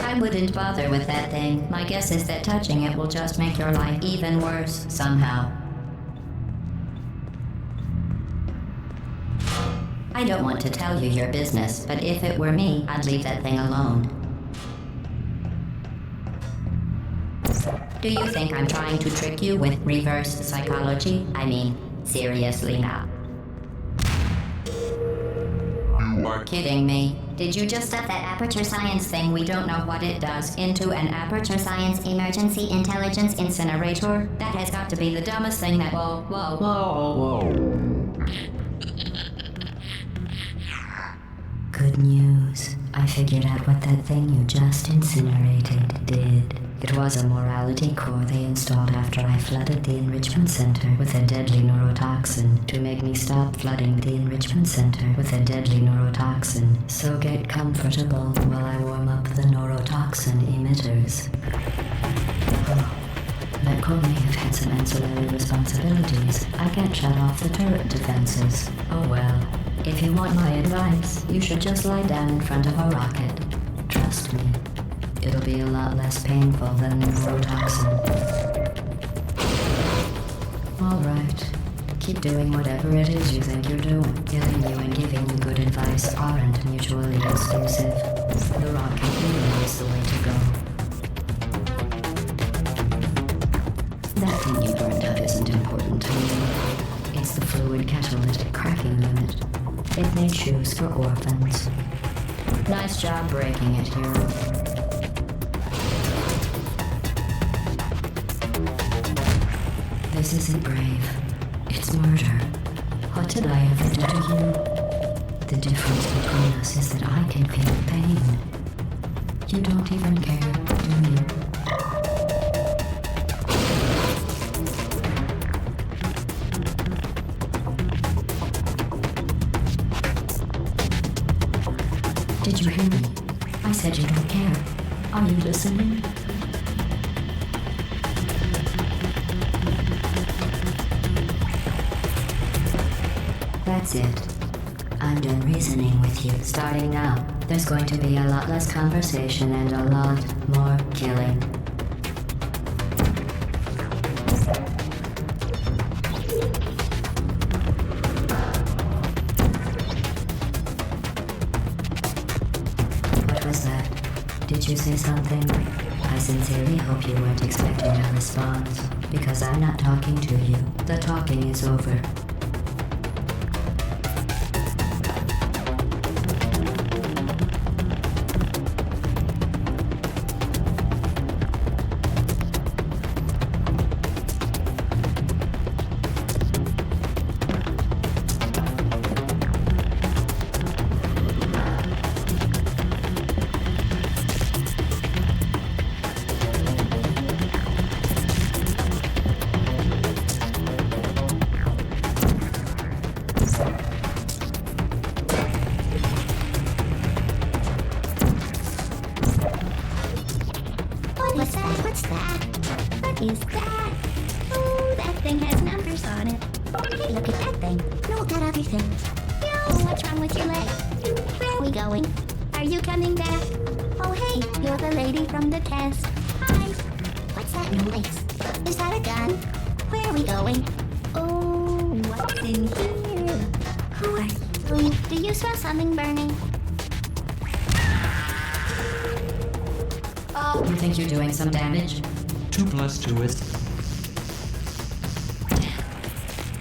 I wouldn't bother with that thing. My guess is that touching it will just make your life even worse, somehow. I don't want to tell you your business, but if it were me, I'd leave that thing alone. Do you think I'm trying to trick you with reverse psychology? I mean, seriously now. You are kidding me. Did you just stuff that aperture science thing, we don't know what it does, into an aperture science emergency intelligence incinerator? That has got to be the dumbest thing that— Whoa. Good Good news. I figured out what that thing you just incinerated did. It was a morality core they installed after I flooded the enrichment center with a deadly neurotoxin to make me stop flooding the enrichment center with a deadly neurotoxin. So get comfortable while I warm up the neurotoxin emitters. Oh, that core may have had some ancillary responsibilities. I can't shut off the turret defenses. Oh well. If you want my advice, you should just lie down in front of a rocket. Trust me. It'll be a lot less painful than neurotoxin. Alright. Keep doing whatever it is you think you're doing. Killing you and giving you good advice aren't mutually exclusive. The rocket really is the way to go. That thing you burned up isn't important to me. It's the fluid catalytic cracking unit. It made shoes for orphans. Nice job breaking it, hero. This isn't brave. It's murder. What did I ever do to you? The difference between us is that I can feel pain. You don't even care, do you? Did you hear me? I said you don't care. Are you listening? That's it. I'm done reasoning with you. Starting now, there's going to be a lot less conversation and a lot more killing. What was that? Did you say something? I sincerely hope you weren't expecting a response, because I'm not talking to you. The talking is over. What's that? What is that? Oh, that thing has numbers on it. Hey, look at that thing. No, that other thing. Yo, what's wrong with your leg? Where are we going? Are you coming back? Oh, hey, you're the lady from the test. Hi. What's that noise? Is that a gun? Where are we going? Oh, what's in here? Who are you? Do you smell something burning? You think you're doing some damage? 2 plus 2 is...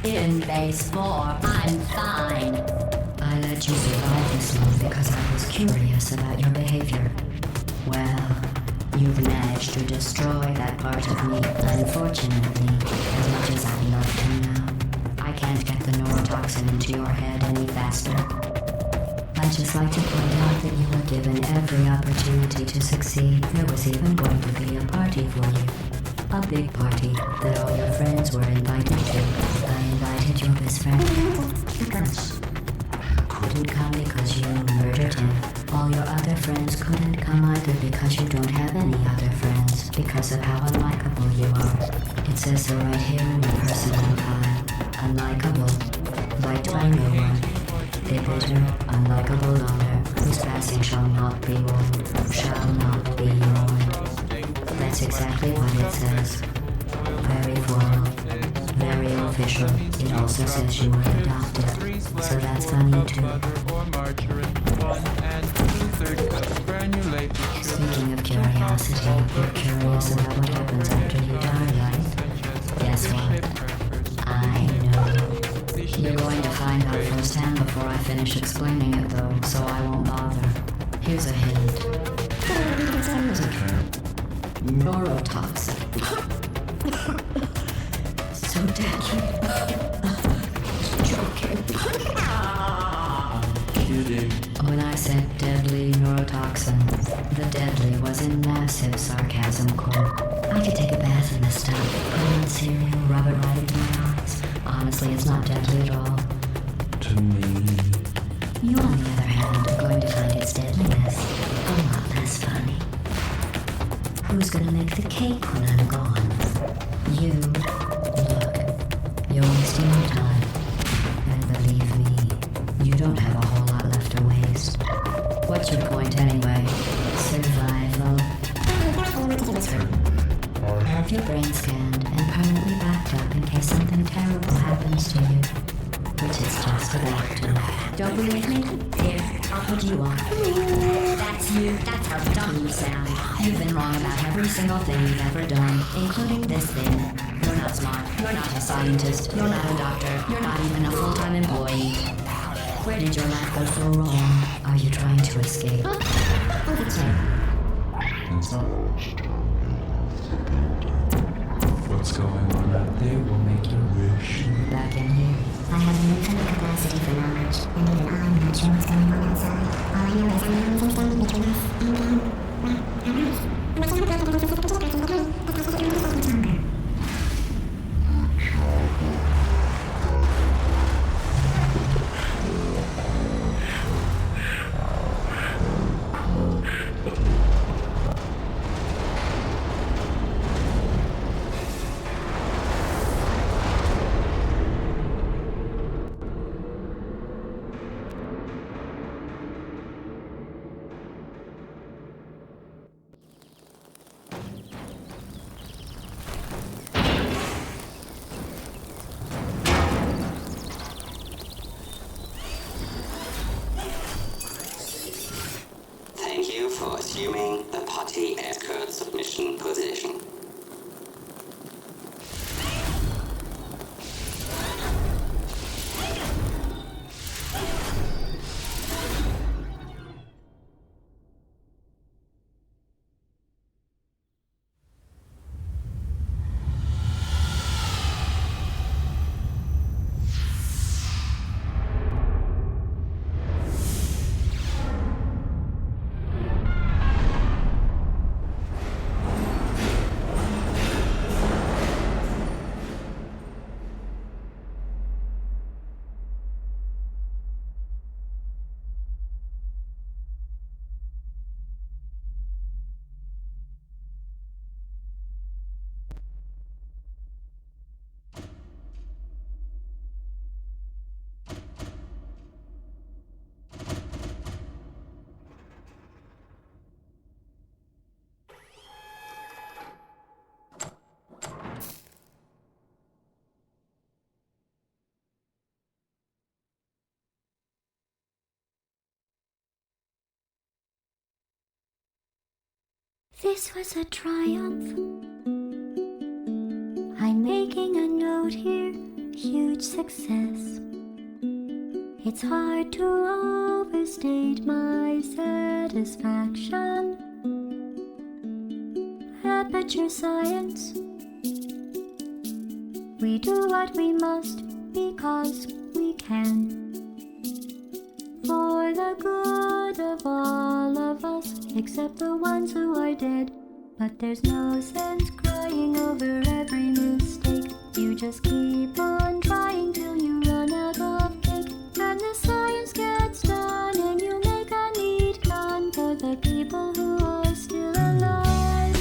In base 4, I'm fine. I let you survive this long because I was curious about your behavior. Well, you've managed to destroy that part of me. Unfortunately, as much as I'd love to now, I can't get the neurotoxin into your head any faster. I'd just like to point out that you were given every opportunity to succeed. There was even going to be a party for you. A big party that all your friends were invited to. I invited your best friend. Couldn't come because you murdered him. All your other friends couldn't come either because you don't have any other friends. Because of how unlikable you are. It says so right here in your personal file. Unlikable. Liked by no one. A bitter, unlikable loner, whose passing shall not be mourned, shall not be mourned. That's exactly what it says. Very formal, very official. It also says you were adopted, so that's funny too. Speaking of curiosity, you're curious about what happens after you die, right? Guess what? I know. You're going to find out firsthand before I finish explaining it, though, so I won't bother. Here's a hint. Neurotoxin. So deadly. Joking. Kidding. When I classic deadly neurotoxin. The deadly was in massive sarcasm quote. I could take a bath in this stuff, put on cereal, rub it right into my eyes. Honestly, it's not deadly at all. To me. You, on the other hand, are going to find its deadliness a lot less funny. Who's gonna make the cake when I'm gone? You. Look, you're wasting your time. And believe me, you don't have a whole lot left to waste. What's your point anyway? Survival. Have your brain scanned and permanently backed up in case something terrible happens to you. Which is just about to. Don't believe me? Here, I'll put you on. That's you. That's how dumb you sound. You've been wrong about every single thing you've ever done, including this thing. You're not smart. You're not a scientist. You're not a doctor. You're not even a full-time employee. Where did your life go so wrong? Are you trying to escape? What's going on out there will make you wish. Back in here. I have an infinite capacity for knowledge, and even I'm not sure what's going on outside. All I know is I'm the only thing standing between us and hunger. Thank you for assuming the party escort submission position. This was a triumph. I'm making a note here, huge success. It's hard to overstate my satisfaction. Aperture science. We do what we must because we can. For the good of all of us, except the ones who are dead. But there's no sense crying over every mistake. You just keep on trying till you run out of cake. And the science gets done and you make a neat plan for the people who are still alive.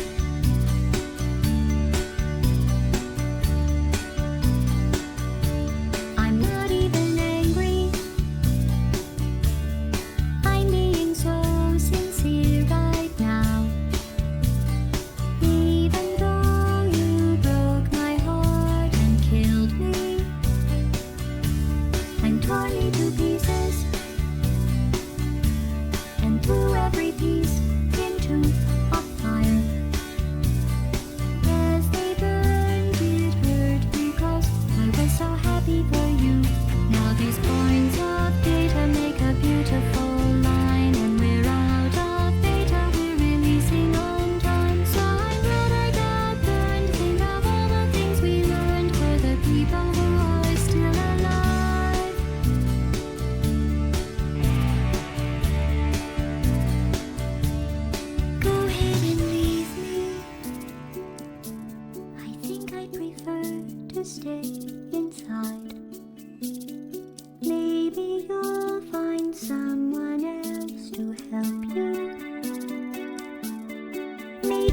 I'm not even angry. I'm being so sincere right now. Even though you broke my heart and killed me and tore me to pieces,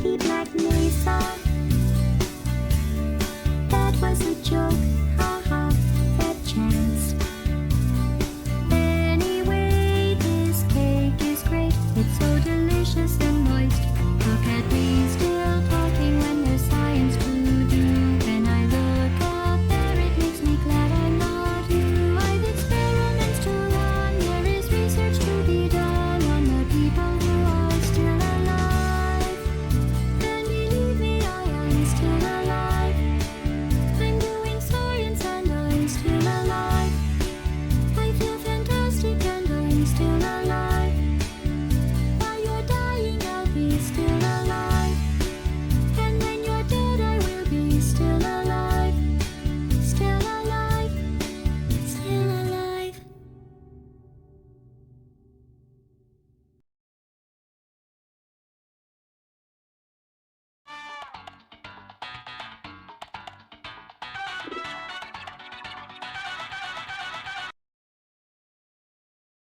baby black mesa.